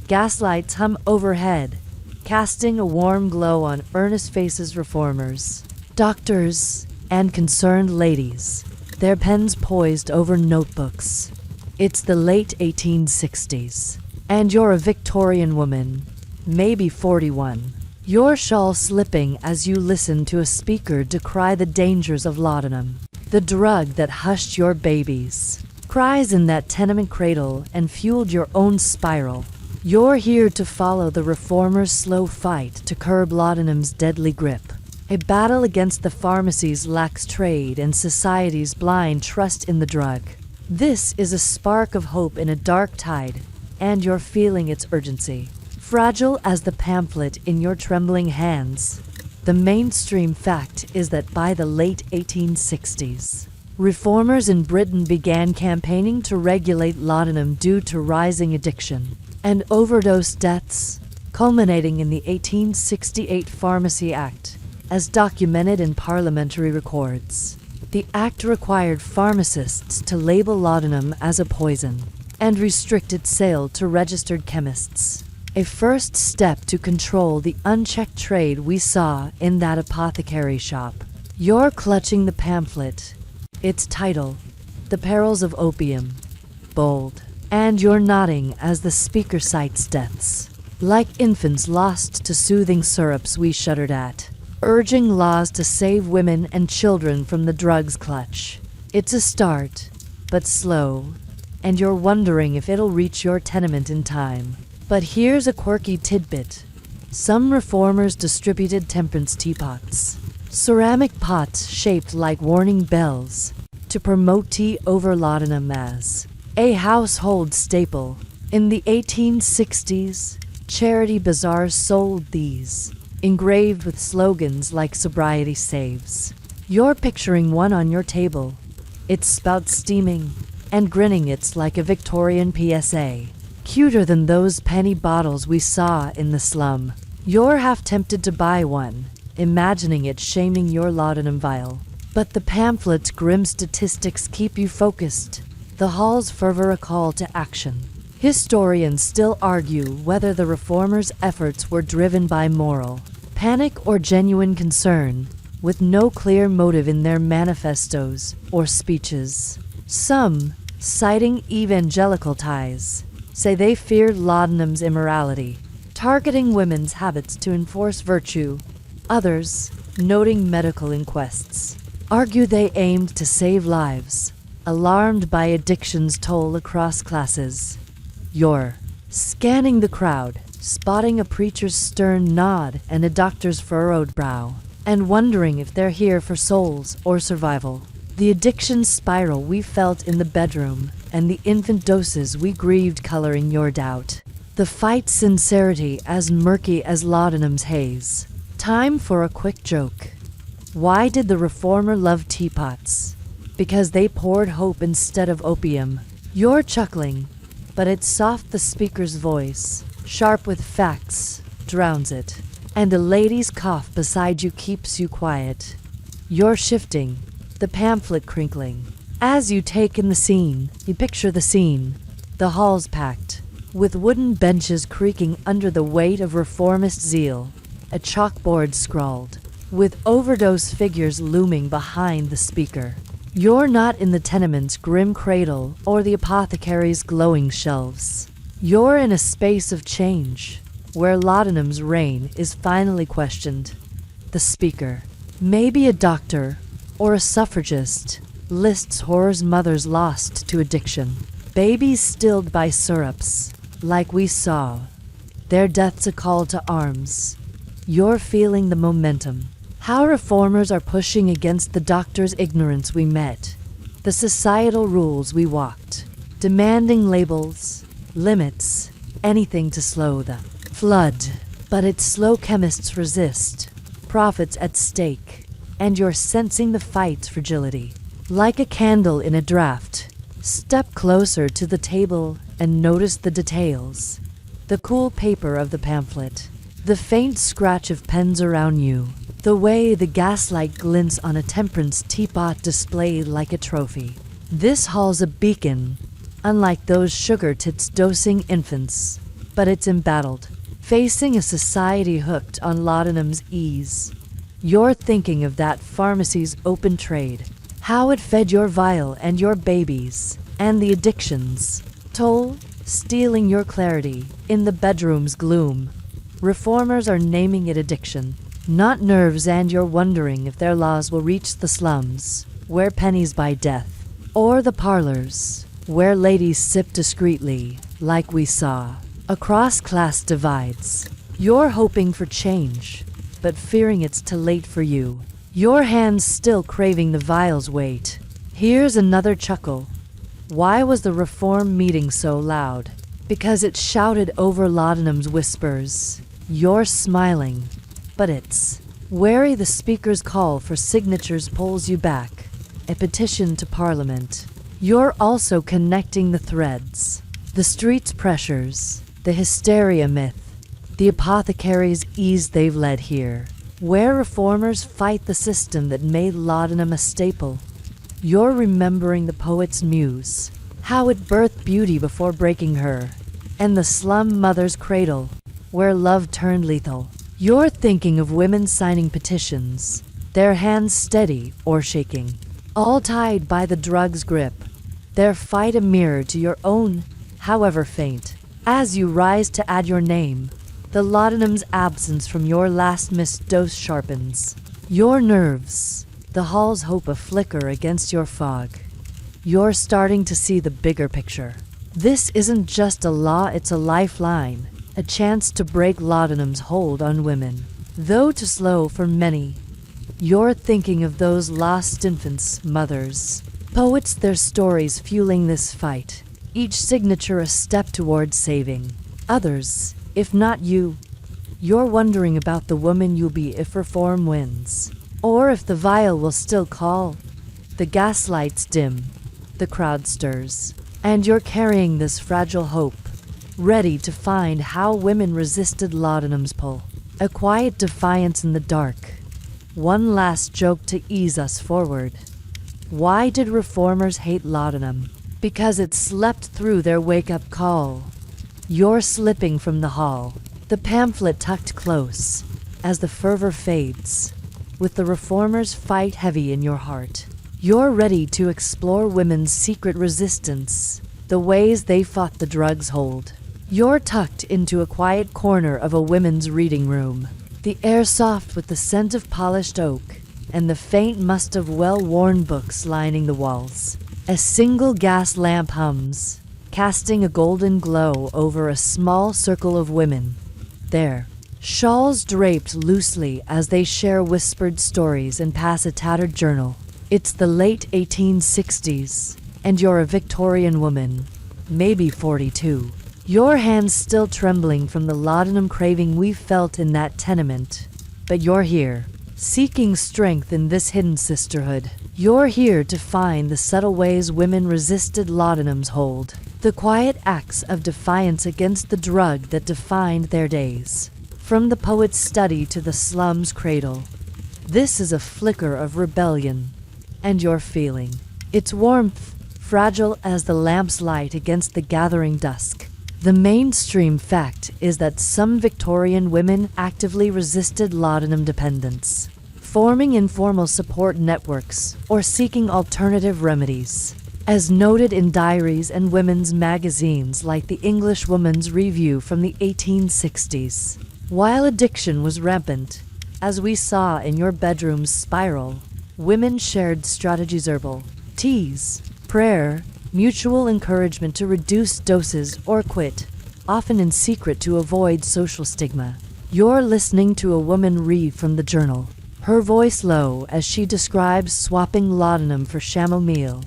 gaslights hum overhead, casting a warm glow on earnest faces. Reformers, doctors, and concerned ladies, their pens poised over notebooks. It's the late 1860s, and you're a Victorian woman, maybe 41. Your shawl slipping as you listen to a speaker decry the dangers of laudanum, the drug that hushed your babies, cries in that tenement cradle and fueled your own spiral. You're here to follow the reformers' slow fight to curb laudanum's deadly grip. A battle against the pharmacies' lax trade and society's blind trust in the drug. This is a spark of hope in a dark tide, and you're feeling its urgency. Fragile as the pamphlet in your trembling hands, the mainstream fact is that by the late 1860s, reformers in Britain began campaigning to regulate laudanum due to rising addiction and overdose deaths, culminating in the 1868 Pharmacy Act, as documented in parliamentary records. The act required pharmacists to label laudanum as a poison and restrict its sale to registered chemists, a first step to control the unchecked trade we saw in that apothecary shop. You're clutching the pamphlet, its title, The Perils of Opium, bold, and you're nodding as the speaker cites deaths. Like infants lost to soothing syrups we shuddered at, urging laws to save women and children from the drug's clutch. It's a start, but slow, and you're wondering if it'll reach your tenement in time. But here's a quirky tidbit. Some reformers distributed temperance teapots, ceramic pots shaped like warning bells, to promote tea over laudanum as a household staple. In the 1860s, charity bazaars sold these, engraved with slogans like sobriety saves. You're picturing one on your table. Its spout steaming, and grinning. It's like a Victorian PSA. Cuter than those penny bottles we saw in the slum. You're half tempted to buy one, imagining it shaming your laudanum vial. But the pamphlet's grim statistics keep you focused. The hall's fervor a call to action. Historians still argue whether the reformers' efforts were driven by moral panic or genuine concern, with no clear motive in their manifestos or speeches. Some, citing evangelical ties, say they feared laudanum's immorality, targeting women's habits to enforce virtue. Others, noting medical inquests, argue they aimed to save lives, alarmed by addiction's toll across classes. You're scanning the crowd, spotting a preacher's stern nod and a doctor's furrowed brow, and wondering if they're here for souls or survival. The addiction spiral we felt in the bedroom, and the infant doses we grieved coloring your doubt. The fight's sincerity as murky as laudanum's haze. Time for a quick joke. Why did the reformer love teapots? Because they poured hope instead of opium. You're chuckling, but it's soft. The speaker's voice, sharp with facts, drowns it. And the lady's cough beside you keeps you quiet. You're shifting, the pamphlet crinkling. As you take in the scene, you picture the scene. The hall's packed, with wooden benches creaking under the weight of reformist zeal. A chalkboard scrawled, with overdose figures looming behind the speaker. You're not in the tenement's grim cradle or the apothecary's glowing shelves. You're in a space of change, where laudanum's reign is finally questioned. The speaker, maybe a doctor or a suffragist, lists horror's mothers lost to addiction, babies stilled by syrups, like we saw, their deaths a call to arms. You're feeling the momentum. How reformers are pushing against the doctor's ignorance we met, the societal rules we walked, demanding labels, limits, anything to slow the flood. But its slow chemists resist, profits at stake, and you're sensing the fight's fragility. Like a candle in a draft, step closer to the table and notice the details. The cool paper of the pamphlet, the faint scratch of pens around you, the way the gaslight glints on a temperance teapot displayed like a trophy. This hall's a beacon, unlike those sugar tits dosing infants, but it's embattled, facing a society hooked on laudanum's ease. You're thinking of that pharmacy's open trade, how it fed your vial and your babies, and the addictions toll, stealing your clarity in the bedroom's gloom. Reformers are naming it addiction, not nerves, and you're wondering if their laws will reach the slums, where pennies buy death, or the parlors, where ladies sip discreetly, like we saw. across class divides. You're hoping for change, but fearing it's too late for you. Your hands still craving the vial's weight. Here's another chuckle. Why was the reform meeting so loud? Because it shouted over Laudanum's whispers. You're smiling, but it's wary. The speaker's call for signatures pulls you back. A petition to Parliament. You're also connecting the threads. The street's pressures, the hysteria myth, the apothecaries' ease they've led here, where reformers fight the system that made laudanum a staple. You're remembering the poet's muse, how it birthed beauty before breaking her, and the slum mother's cradle, where love turned lethal. You're thinking of women signing petitions, their hands steady or shaking, all tied by the drug's grip, their fight a mirror to your own, however faint. As you rise to add your name, the laudanum's absence from your last missed dose sharpens. Your nerves, the hall's hope a flicker against your fog. You're starting to see the bigger picture. This isn't just a law, it's a lifeline, a chance to break laudanum's hold on women. Though too slow for many, you're thinking of those lost infants, mothers, poets, their stories fueling this fight. Each signature a step towards saving others, if not you. You're wondering about the woman you'll be if reform wins, or if the vial will still call. The gaslights dim, the crowd stirs, and you're carrying this fragile hope, ready to find how women resisted laudanum's pull. A quiet defiance in the dark. One last joke to ease us forward. Why did reformers hate laudanum? Because it slept through their wake-up call. You're slipping from the hall, the pamphlet tucked close, as the fervor fades, with the reformers' fight heavy in your heart. You're ready to explore women's secret resistance, the ways they fought the drug's hold. You're tucked into a quiet corner of a women's reading room, the air soft with the scent of polished oak, and the faint must of well-worn books lining the walls. A single gas lamp hums, casting a golden glow over a small circle of women. There, shawls draped loosely as they share whispered stories and pass a tattered journal. It's the late 1860s, and you're a Victorian woman, maybe 42. Your hands still trembling from the laudanum craving we felt in that tenement. But you're here, seeking strength in this hidden sisterhood. You're here to find the subtle ways women resisted laudanum's hold, the quiet acts of defiance against the drug that defined their days. From the poet's study to the slum's cradle, this is a flicker of rebellion, and you're feeling its warmth, fragile as the lamp's light against the gathering dusk. The mainstream fact is that some Victorian women actively resisted laudanum dependence, forming informal support networks or seeking alternative remedies. As noted in diaries and women's magazines like the English Woman's Review from the 1860s, while addiction was rampant, as we saw in your bedroom's spiral, women shared strategies: herbal teas, prayer, mutual encouragement to reduce doses or quit, often in secret to avoid social stigma. You're listening to a woman read from the journal, her voice low as she describes swapping laudanum for chamomile,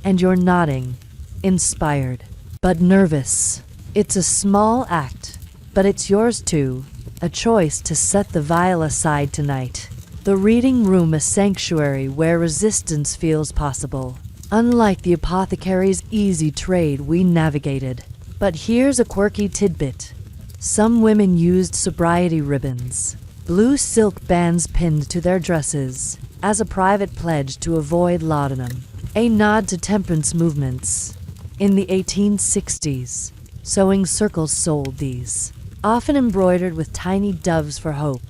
and you're nodding, inspired, but nervous. It's a small act, but it's yours too, a choice to set the vial aside tonight. The reading room, a sanctuary where resistance feels possible, unlike the apothecary's easy trade we navigated. But here's a quirky tidbit. Some women used sobriety ribbons, blue silk bands pinned to their dresses, as a private pledge to avoid laudanum, a nod to temperance movements. In the 1860s, sewing circles sold these, often embroidered with tiny doves for hope.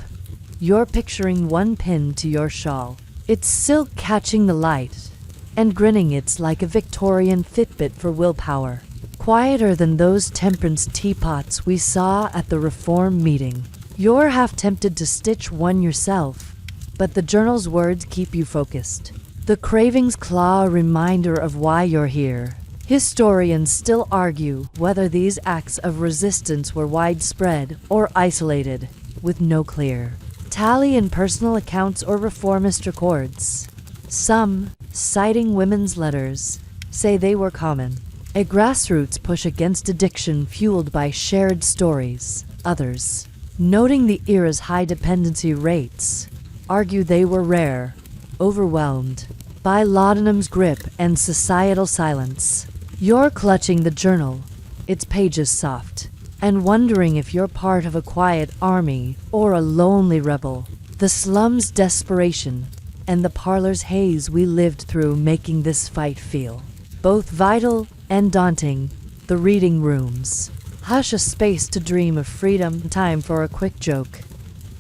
You're picturing one pinned to your shawl, its silk catching the light, and grinning. It's like a Victorian Fitbit for willpower, quieter than those temperance teapots we saw at the reform meeting. You're half tempted to stitch one yourself, but the journal's words keep you focused. The cravings claw, a reminder of why you're here, Historians still argue whether these acts of resistance were widespread or isolated, with no clear tally in personal accounts or reformist records. Some, citing women's letters, say they were common. A grassroots push against addiction fueled by shared stories. Others, noting the era's high dependency rates, argue they were rare, overwhelmed by laudanum's grip and societal silence. You're clutching the journal, its pages soft, and wondering if you're part of a quiet army or a lonely rebel. The slum's desperation and the parlor's haze we lived through making this fight feel both vital and daunting. The reading rooms. Hush, a space to dream of freedom. Time for a quick joke.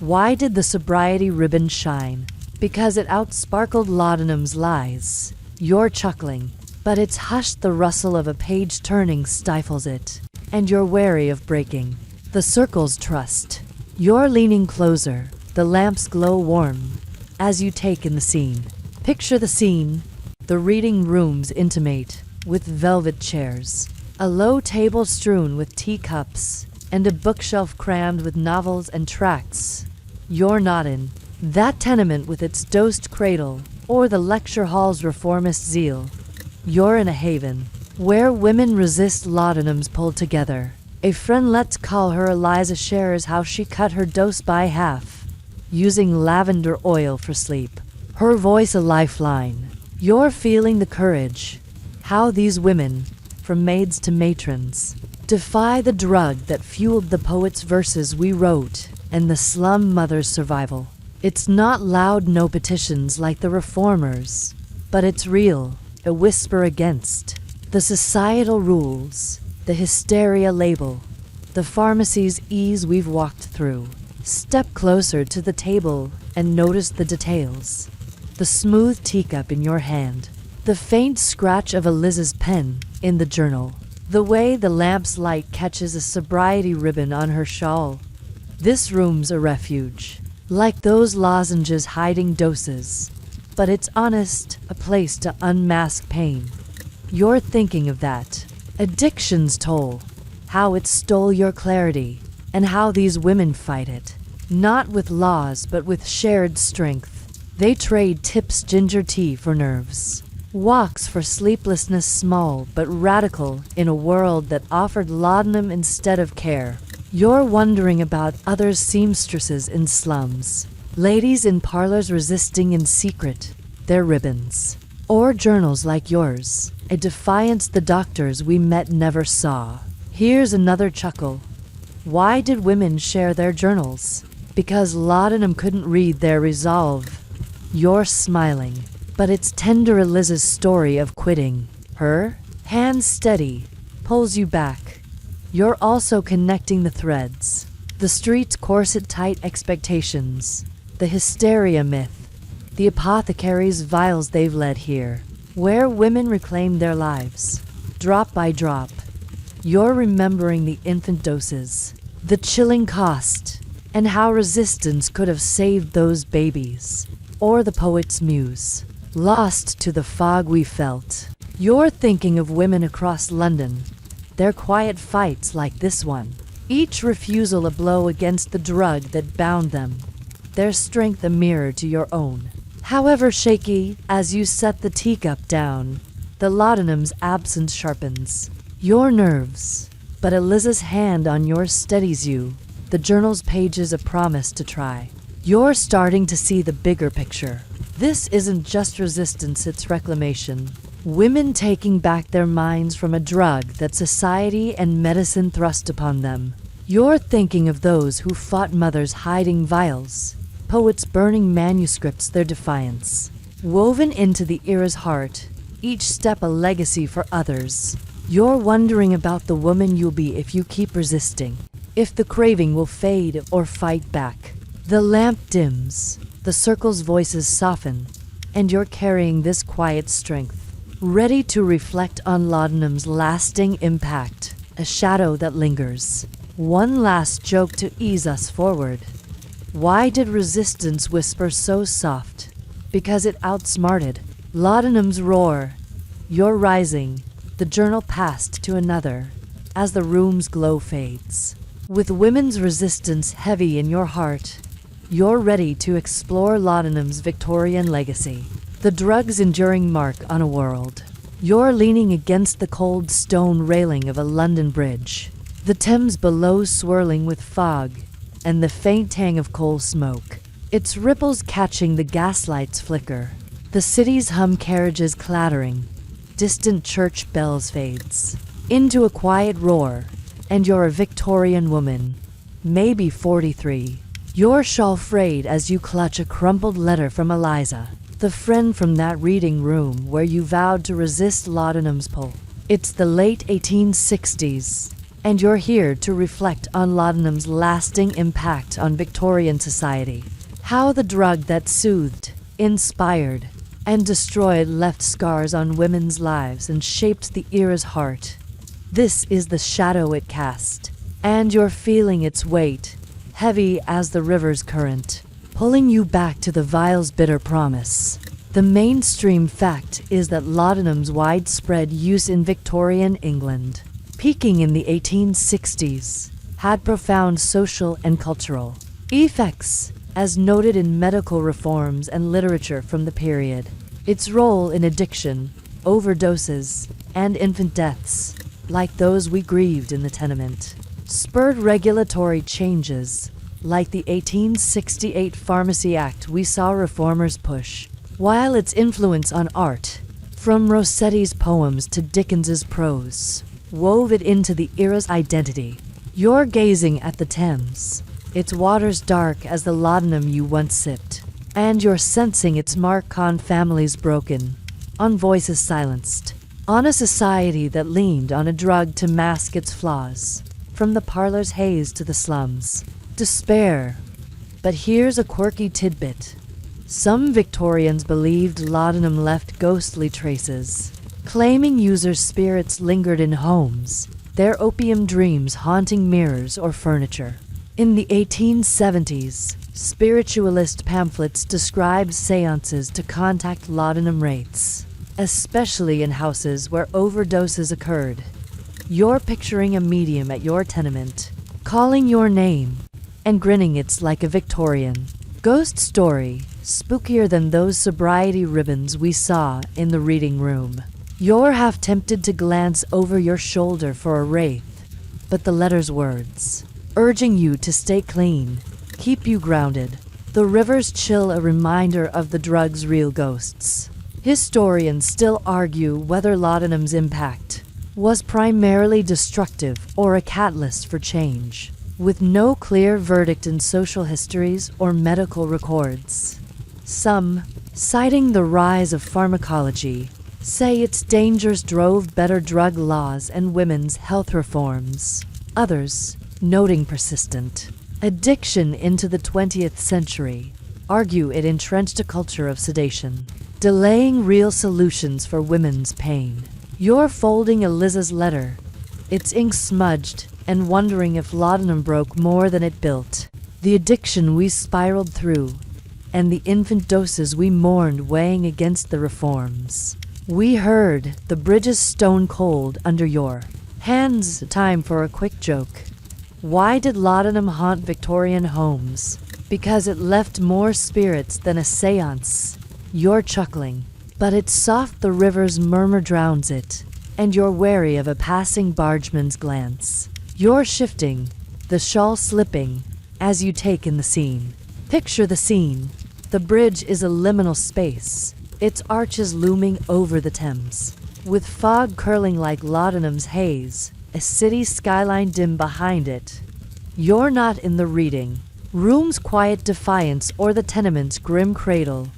Why did the sobriety ribbon shine? Because it outsparkled laudanum's lies. You're chuckling, but it's hushed. The rustle of a page turning stifles it, and you're wary of breaking the circle's trust. You're leaning closer, the lamps glow warm as you take in the scene. Picture the scene. The reading room's intimate, with velvet chairs, a low table strewn with teacups, and a bookshelf crammed with novels and tracts. You're not in that tenement with its dosed cradle, or the lecture hall's reformist zeal. You're in a haven where women resist laudanum's pull together. A friend, let's call her Eliza, shares how she cut her dose by half, using lavender oil for sleep. Her voice a lifeline. You're feeling the courage. How these women, from maids to matrons, defy the drug that fueled the poet's verses we wrote and the slum mother's survival. It's not loud, no petitions like the reformers, but it's real, a whisper against the societal rules, the hysteria label, the pharmacies' ease we've walked through. Step closer to the table and notice the details. The smooth teacup in your hand, the faint scratch of Eliza's pen in the journal, the way the lamp's light catches a sobriety ribbon on her shawl. This room's a refuge, like those lozenges hiding doses, but it's honest, a place to unmask pain. You're thinking of that addiction's toll, how it stole your clarity, and how these women fight it, not with laws but with shared strength. They trade tips, ginger tea for nerves, walks for sleeplessness, small but radical in a world that offered laudanum instead of care. You're wondering about others, seamstresses in slums, ladies in parlors resisting in secret their ribbons, or journals like yours, a defiance the doctors we met never saw. Here's another chuckle. Why did women share their journals? Because laudanum couldn't read their resolve. You're smiling, but it's tender. Eliza's story of quitting, her hands steady, pulls you back. You're also connecting the threads. The street's corset tight expectations, the hysteria myth, the apothecary's vials they've led here, where women reclaim their lives, drop by drop. You're remembering the infant doses, the chilling cost, and how resistance could have saved those babies. Or the poet's muse, lost to the fog we felt. You're thinking of women across London, their quiet fights like this one, each refusal a blow against the drug that bound them, their strength a mirror to your own. However shaky, as you set the teacup down, the laudanum's absence sharpens your nerves, but Eliza's hand on yours steadies you, the journal's pages a promise to try. You're starting to see the bigger picture. This isn't just resistance, it's reclamation. Women taking back their minds from a drug that society and medicine thrust upon them. You're thinking of those who fought mothers hiding vials, poets burning manuscripts, their defiance. Woven into the era's heart, each step a legacy for others. You're wondering about the woman you'll be if you keep resisting, if the craving will fade or fight back. The lamp dims, the circle's voices soften, and you're carrying this quiet strength, ready to reflect on laudanum's lasting impact, a shadow that lingers. One last joke to ease us forward. Why did resistance whisper so soft? Because it outsmarted laudanum's roar. You're rising, the journal passed to another, as the room's glow fades. With women's resistance heavy in your heart, you're ready to explore laudanum's Victorian legacy, the drug's enduring mark on a world. You're leaning against the cold stone railing of a London bridge, the Thames below swirling with fog, and the faint tang of coal smoke, its ripples catching the gaslight's flicker. The city's hum, carriages clattering, distant church bells fades into a quiet roar, and you're a Victorian woman, maybe 43, your shawl frayed as you clutch a crumpled letter from Eliza, the friend from that reading room where you vowed to resist laudanum's pull. It's the late 1860s, and you're here to reflect on laudanum's lasting impact on Victorian society. How the drug that soothed, inspired, and destroyed left scars on women's lives and shaped the era's heart. This is the shadow it cast, and you're feeling its weight, heavy as the river's current, pulling you back to the vial's bitter promise. The mainstream fact is that laudanum's widespread use in Victorian England, peaking in the 1860s, had profound social and cultural effects, as noted in medical reforms and literature from the period. Its role in addiction, overdoses, and infant deaths, like those we grieved in the tenement, spurred regulatory changes, like the 1868 Pharmacy Act we saw reformers push, while its influence on art, from Rossetti's poems to Dickens's prose, wove it into the era's identity. You're gazing at the Thames, its waters dark as the laudanum you once sipped, and you're sensing its mark on families broken, on voices silenced, on a society that leaned on a drug to mask its flaws, from the parlor's haze to the slums. Despair. But here's a quirky tidbit. Some Victorians believed laudanum left ghostly traces, claiming users' spirits lingered in homes, their opium dreams haunting mirrors or furniture. In the 1870s, spiritualist pamphlets described seances to contact laudanum rates, especially in houses where overdoses occurred. You're picturing a medium at your tenement, calling your name, and grinning. It's like a Victorian ghost story, spookier than those sobriety ribbons we saw in the reading room. You're half tempted to glance over your shoulder for a wraith, but the letter's words, urging you to stay clean, keep you grounded. The river's chill, a reminder of the drug's real ghosts. Historians still argue whether laudanum's impact was primarily destructive or a catalyst for change, with no clear verdict in social histories or medical records. Some, citing the rise of pharmacology, say its dangers drove better drug laws and women's health reforms. Others, noting persistent addiction into the 20th century, argue it entrenched a culture of sedation, delaying real solutions for women's pain. You're folding Eliza's letter, its ink smudged, and wondering if laudanum broke more than it built. The addiction we spiraled through, and the infant doses we mourned weighing against the reforms we heard. The bridges stone cold under your hands. Time for a quick joke. Why did laudanum haunt Victorian homes? Because it left more spirits than a seance. You're chuckling, but it's soft. The river's murmur drowns it, and you're wary of a passing bargeman's glance. You're shifting, the shawl slipping, as you take in the scene. Picture the scene. The bridge is a liminal space, its arches looming over the Thames, with fog curling like laudanum's haze, a city skyline dim behind it. You're not in the reading room's quiet defiance or the tenement's grim cradle.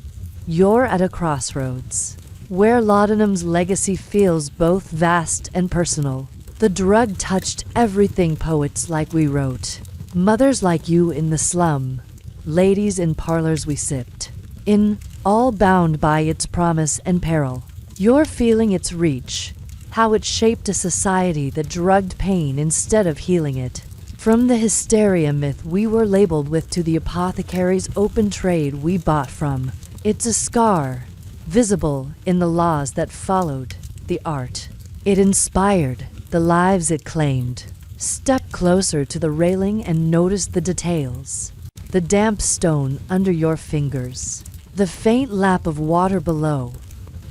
You're at a crossroads, where laudanum's legacy feels both vast and personal. The drug touched everything poets like we wrote, mothers like you in the slum, ladies in parlors we sipped in, all bound by its promise and peril. You're feeling its reach, how it shaped a society that drugged pain instead of healing it. From the hysteria myth we were labeled with to the apothecary's open trade we bought from, it's a scar, visible in the laws that followed, the art, It inspired the lives it claimed. Step closer to the railing and notice the details. The damp stone under your fingers. The faint lap of water below.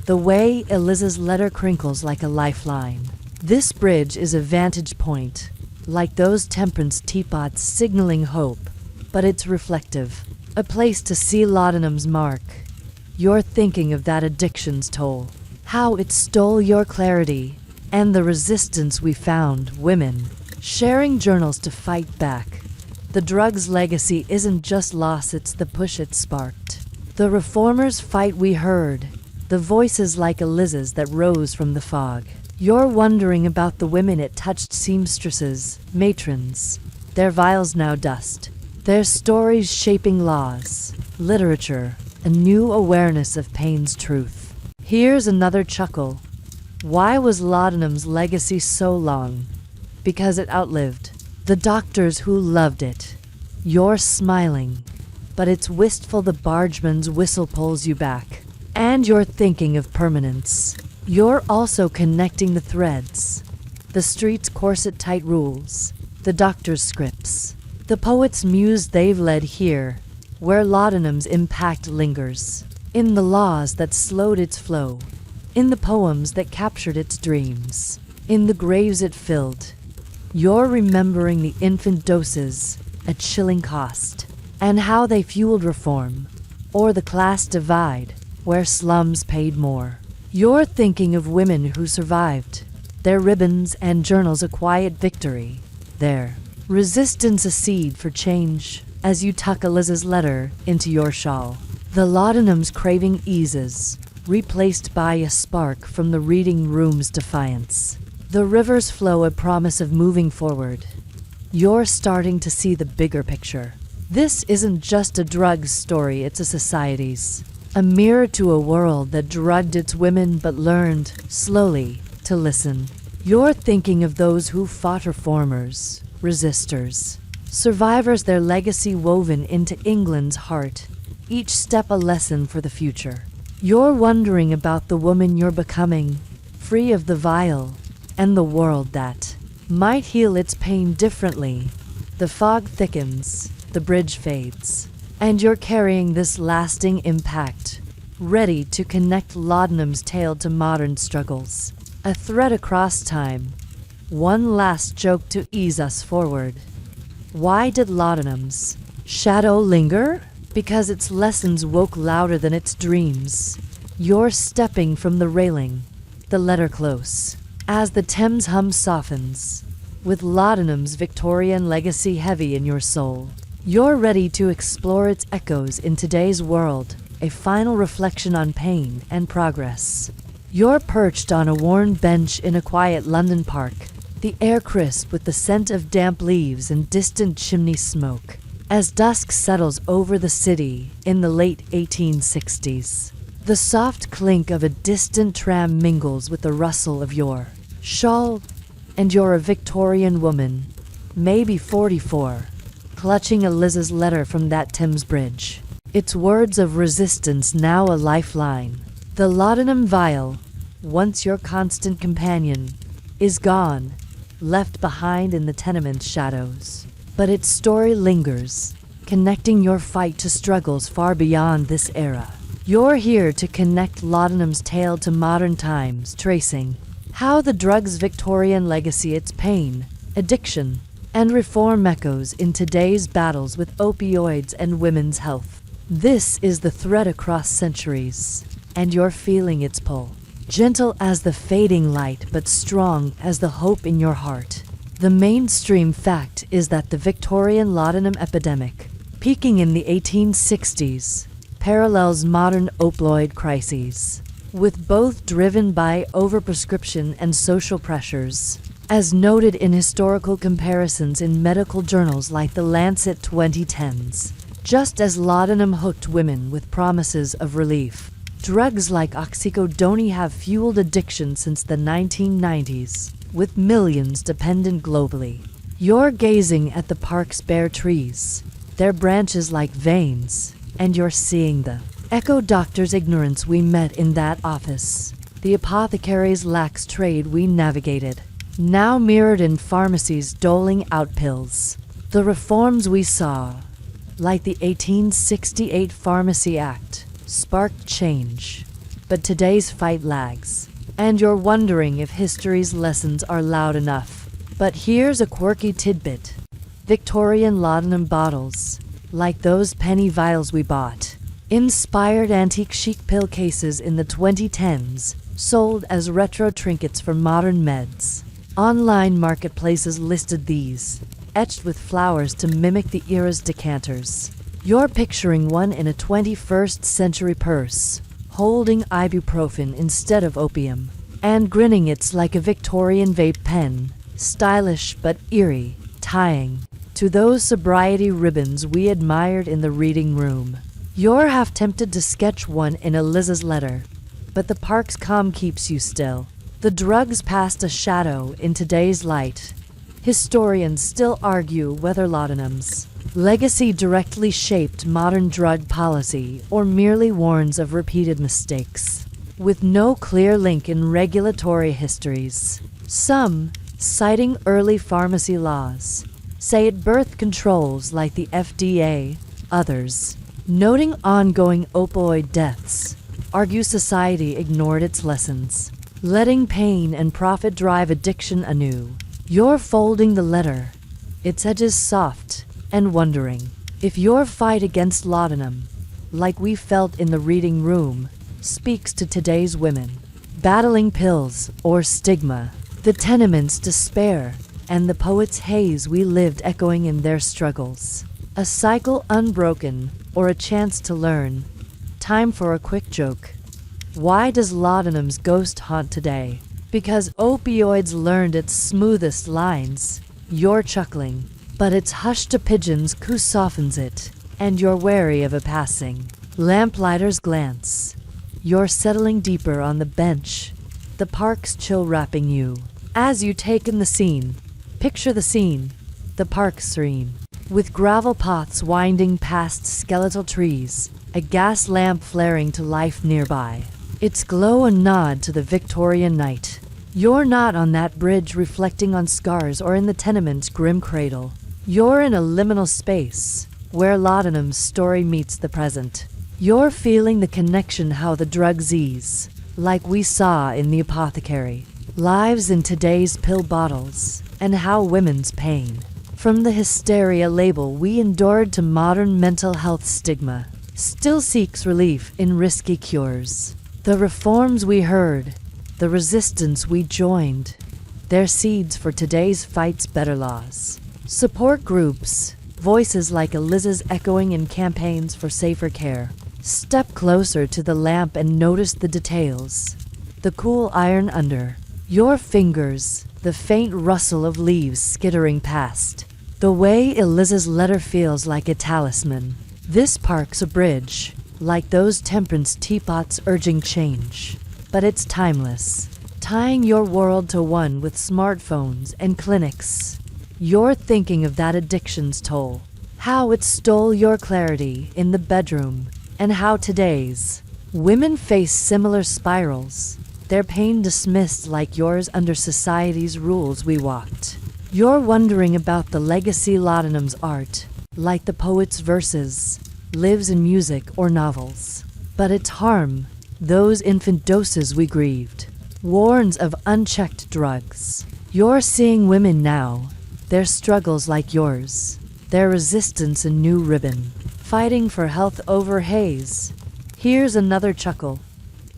The way Eliza's letter crinkles like a lifeline. This bridge is a vantage point, like those temperance teapots signaling hope, but it's reflective. A place to see laudanum's mark. You're thinking of that addiction's toll. How it stole your clarity. And the resistance we found, women, sharing journals to fight back. The drug's legacy isn't just loss, it's the push it sparked. The reformers' fight we heard. The voices like Eliza's that rose from the fog. You're wondering about the women it touched, seamstresses, matrons. Their vials now dust. Their stories shaping laws, literature, a new awareness of pain's truth. Here's another chuckle. Why was laudanum's legacy so long? Because it outlived the doctors who loved it. You're smiling, but it's wistful. The bargeman's whistle pulls you back. And you're thinking of permanence. You're also connecting the threads. The street's corset-tight rules. The doctor's scripts. The poet's muse they've led here, where laudanum's impact lingers. In the laws that slowed its flow. In the poems that captured its dreams. In the graves it filled. You're remembering the infant doses, a chilling cost. And how they fueled reform. Or the class divide, where slums paid more. You're thinking of women who survived. Their ribbons and journals a quiet victory. Their resistance a seed for change. As you tuck Eliza's letter into your shawl. The laudanum's craving eases, replaced by a spark from the reading room's defiance. The river's flow a promise of moving forward. You're starting to see the bigger picture. This isn't just a drug's story, it's a society's. A mirror to a world that drugged its women but learned, slowly, to listen. You're thinking of those who fought, reformers, resistors, survivors, their legacy woven into England's heart. Each step a lesson for the future. You're wondering about the woman you're becoming, free of the vial, and the world that might heal its pain differently. The fog thickens, the bridge fades, and you're carrying this lasting impact, ready to connect laudanum's tale to modern struggles. A thread across time. One last joke to ease us forward. Why did laudanum's shadow linger? Because its lessons woke louder than its dreams. You're stepping from the railing, the letter close, as the Thames hum softens, with laudanum's Victorian legacy heavy in your soul. You're ready to explore its echoes in today's world, a final reflection on pain and progress. You're perched on a worn bench in a quiet London park, the air crisp with the scent of damp leaves and distant chimney smoke. As dusk settles over the city in the late 1860s, the soft clink of a distant tram mingles with the rustle of your shawl, and you're a Victorian woman, maybe 44, clutching Eliza's letter from that Thames bridge. Its words of resistance now a lifeline. The laudanum vial, once your constant companion, is gone, left behind in the tenement shadows. But its story lingers, connecting your fight to struggles far beyond this era. You're here to connect laudanum's tale to modern times, tracing how the drug's Victorian legacy, its pain, addiction, and reform echoes in today's battles with opioids and women's health. This is the thread across centuries, and you're feeling its pull. Gentle as the fading light, but strong as the hope in your heart. The mainstream fact is that the Victorian laudanum epidemic, peaking in the 1860s, parallels modern opioid crises, with both driven by overprescription and social pressures, as noted in historical comparisons in medical journals like the Lancet 2010s. Just as laudanum hooked women with promises of relief, drugs like oxycodone have fueled addiction since the 1990s. With millions dependent globally. You're gazing at the park's bare trees, their branches like veins, and you're seeing the echo doctor's ignorance we met in that office. the apothecary's lax trade we navigated, now mirrored in pharmacies doling out pills. The reforms we saw, like the 1868 Pharmacy Act, sparked change. But today's fight lags, and you're wondering if history's lessons are loud enough. But here's a quirky tidbit. Victorian laudanum bottles, like those penny vials we bought, inspired antique chic pill cases in the 2010s, sold as retro trinkets for modern meds. Online marketplaces listed these, etched with flowers to mimic the era's decanters. You're picturing one in a 21st century purse, holding ibuprofen instead of opium, and grinning. It's like a Victorian vape pen, stylish but eerie, tying to those sobriety ribbons we admired in the reading room. You're half tempted to sketch one in Eliza's letter, but the park's calm keeps you still. The drugs cast a shadow in today's light. Historians still argue whether laudanum's legacy directly shaped modern drug policy or merely warns of repeated mistakes, with no clear link in regulatory histories. Some, citing early pharmacy laws, say it birthed controls like the FDA. Others, noting ongoing opioid deaths, argue society ignored its lessons, letting pain and profit drive addiction anew. You're folding the letter, its edges soft, and wondering if your fight against laudanum, like we felt in the reading room, speaks to today's women, battling pills or stigma, the tenement's despair, and the poet's haze we lived echoing in their struggles. A cycle unbroken, or a chance to learn. Time for a quick joke. Why does laudanum's ghost haunt today? Because opioids learned its smoothest lines. You're chuckling, but it's hush to pigeons who softens it, and you're wary of a passing lamplighter's glance. You're settling deeper on the bench, the park's chill wrapping you. As you take in the scene, picture the scene, the park serene, with gravel paths winding past skeletal trees, a gas lamp flaring to life nearby. Its glow a nod to the Victorian night. You're not on that bridge reflecting on scars or in the tenement's grim cradle. You're in a liminal space, where laudanum's story meets the present. You're feeling the connection, how the drugs ease, like we saw in the apothecary, lives in today's pill bottles, and how women's pain, from the hysteria label we endured to modern mental health stigma, still seeks relief in risky cures. The reforms we heard, the resistance we joined, they're seeds for today's fight's better laws. Support groups, voices like Eliza's echoing in campaigns for safer care. Step closer to the lamp and notice the details. The cool iron under your fingers, the faint rustle of leaves skittering past. The way Eliza's letter feels like a talisman. This park's a bridge, like those temperance teapots urging change. But it's timeless, tying your world to one with smartphones and clinics. You're thinking of that addiction's toll, how it stole your clarity in the bedroom, and how today's women face similar spirals, their pain dismissed like yours under society's rules we walked. You're wondering about the legacy laudanum's art, like the poet's verses, lives in music or novels. But its harm, those infant doses we grieved, warns of unchecked drugs. You're seeing women now, their struggles like yours, their resistance a new ribbon, fighting for health over haze. Here's another chuckle.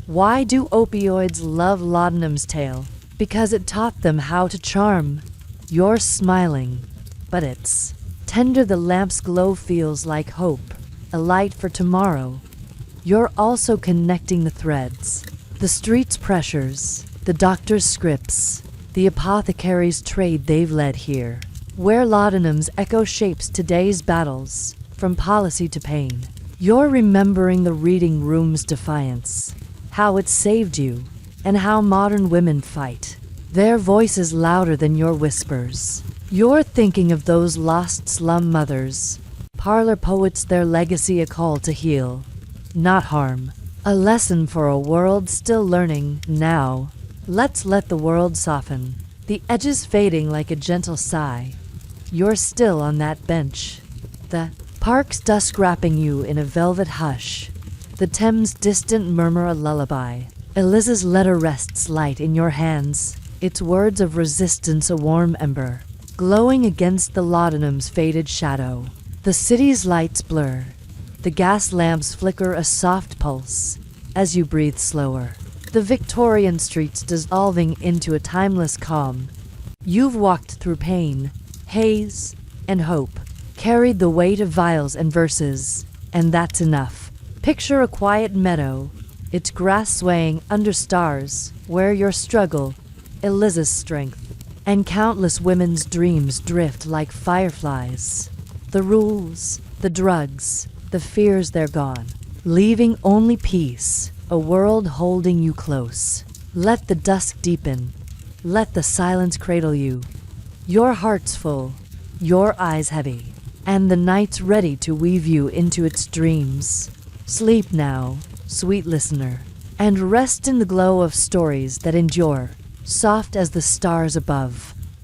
Why do opioids love laudanum's tale? Because it taught them how to charm. You're smiling, but it's tender. The lamp's glow feels like hope, a light for tomorrow. You're also connecting the threads, the street's pressures, the doctor's scripts, the apothecary's trade they've led here, where laudanum's echo shapes today's battles, from policy to pain. You're remembering the reading room's defiance, how it saved you, and how modern women fight, their voices louder than your whispers. You're thinking of those lost slum mothers, parlor poets, their legacy a call to heal, not harm. A lesson for a world still learning. Now, let's let the world soften, the edges fading like a gentle sigh. You're still on that bench. The park's dusk wrapping you in a velvet hush. The Thames' distant murmur a lullaby. Eliza's letter rests light in your hands, its words of resistance a warm ember, glowing against the laudanum's faded shadow. The city's lights blur. The gas lamps flicker a soft pulse as you breathe slower. The Victorian streets dissolving into a timeless calm. You've walked through pain, haze, and hope, carried the weight of vials and verses, and that's enough. Picture a quiet meadow, its grass swaying under stars, where your struggle, Eliza's strength, and countless women's dreams drift like fireflies. The rules, the drugs, the fears, they're gone, leaving only peace, a world holding you close. Let the dusk deepen. Let the silence cradle you. Your heart's full, your eyes heavy, and the night's ready to weave you into its dreams. Sleep now, sweet listener, and rest in the glow of stories that endure, soft as the stars above.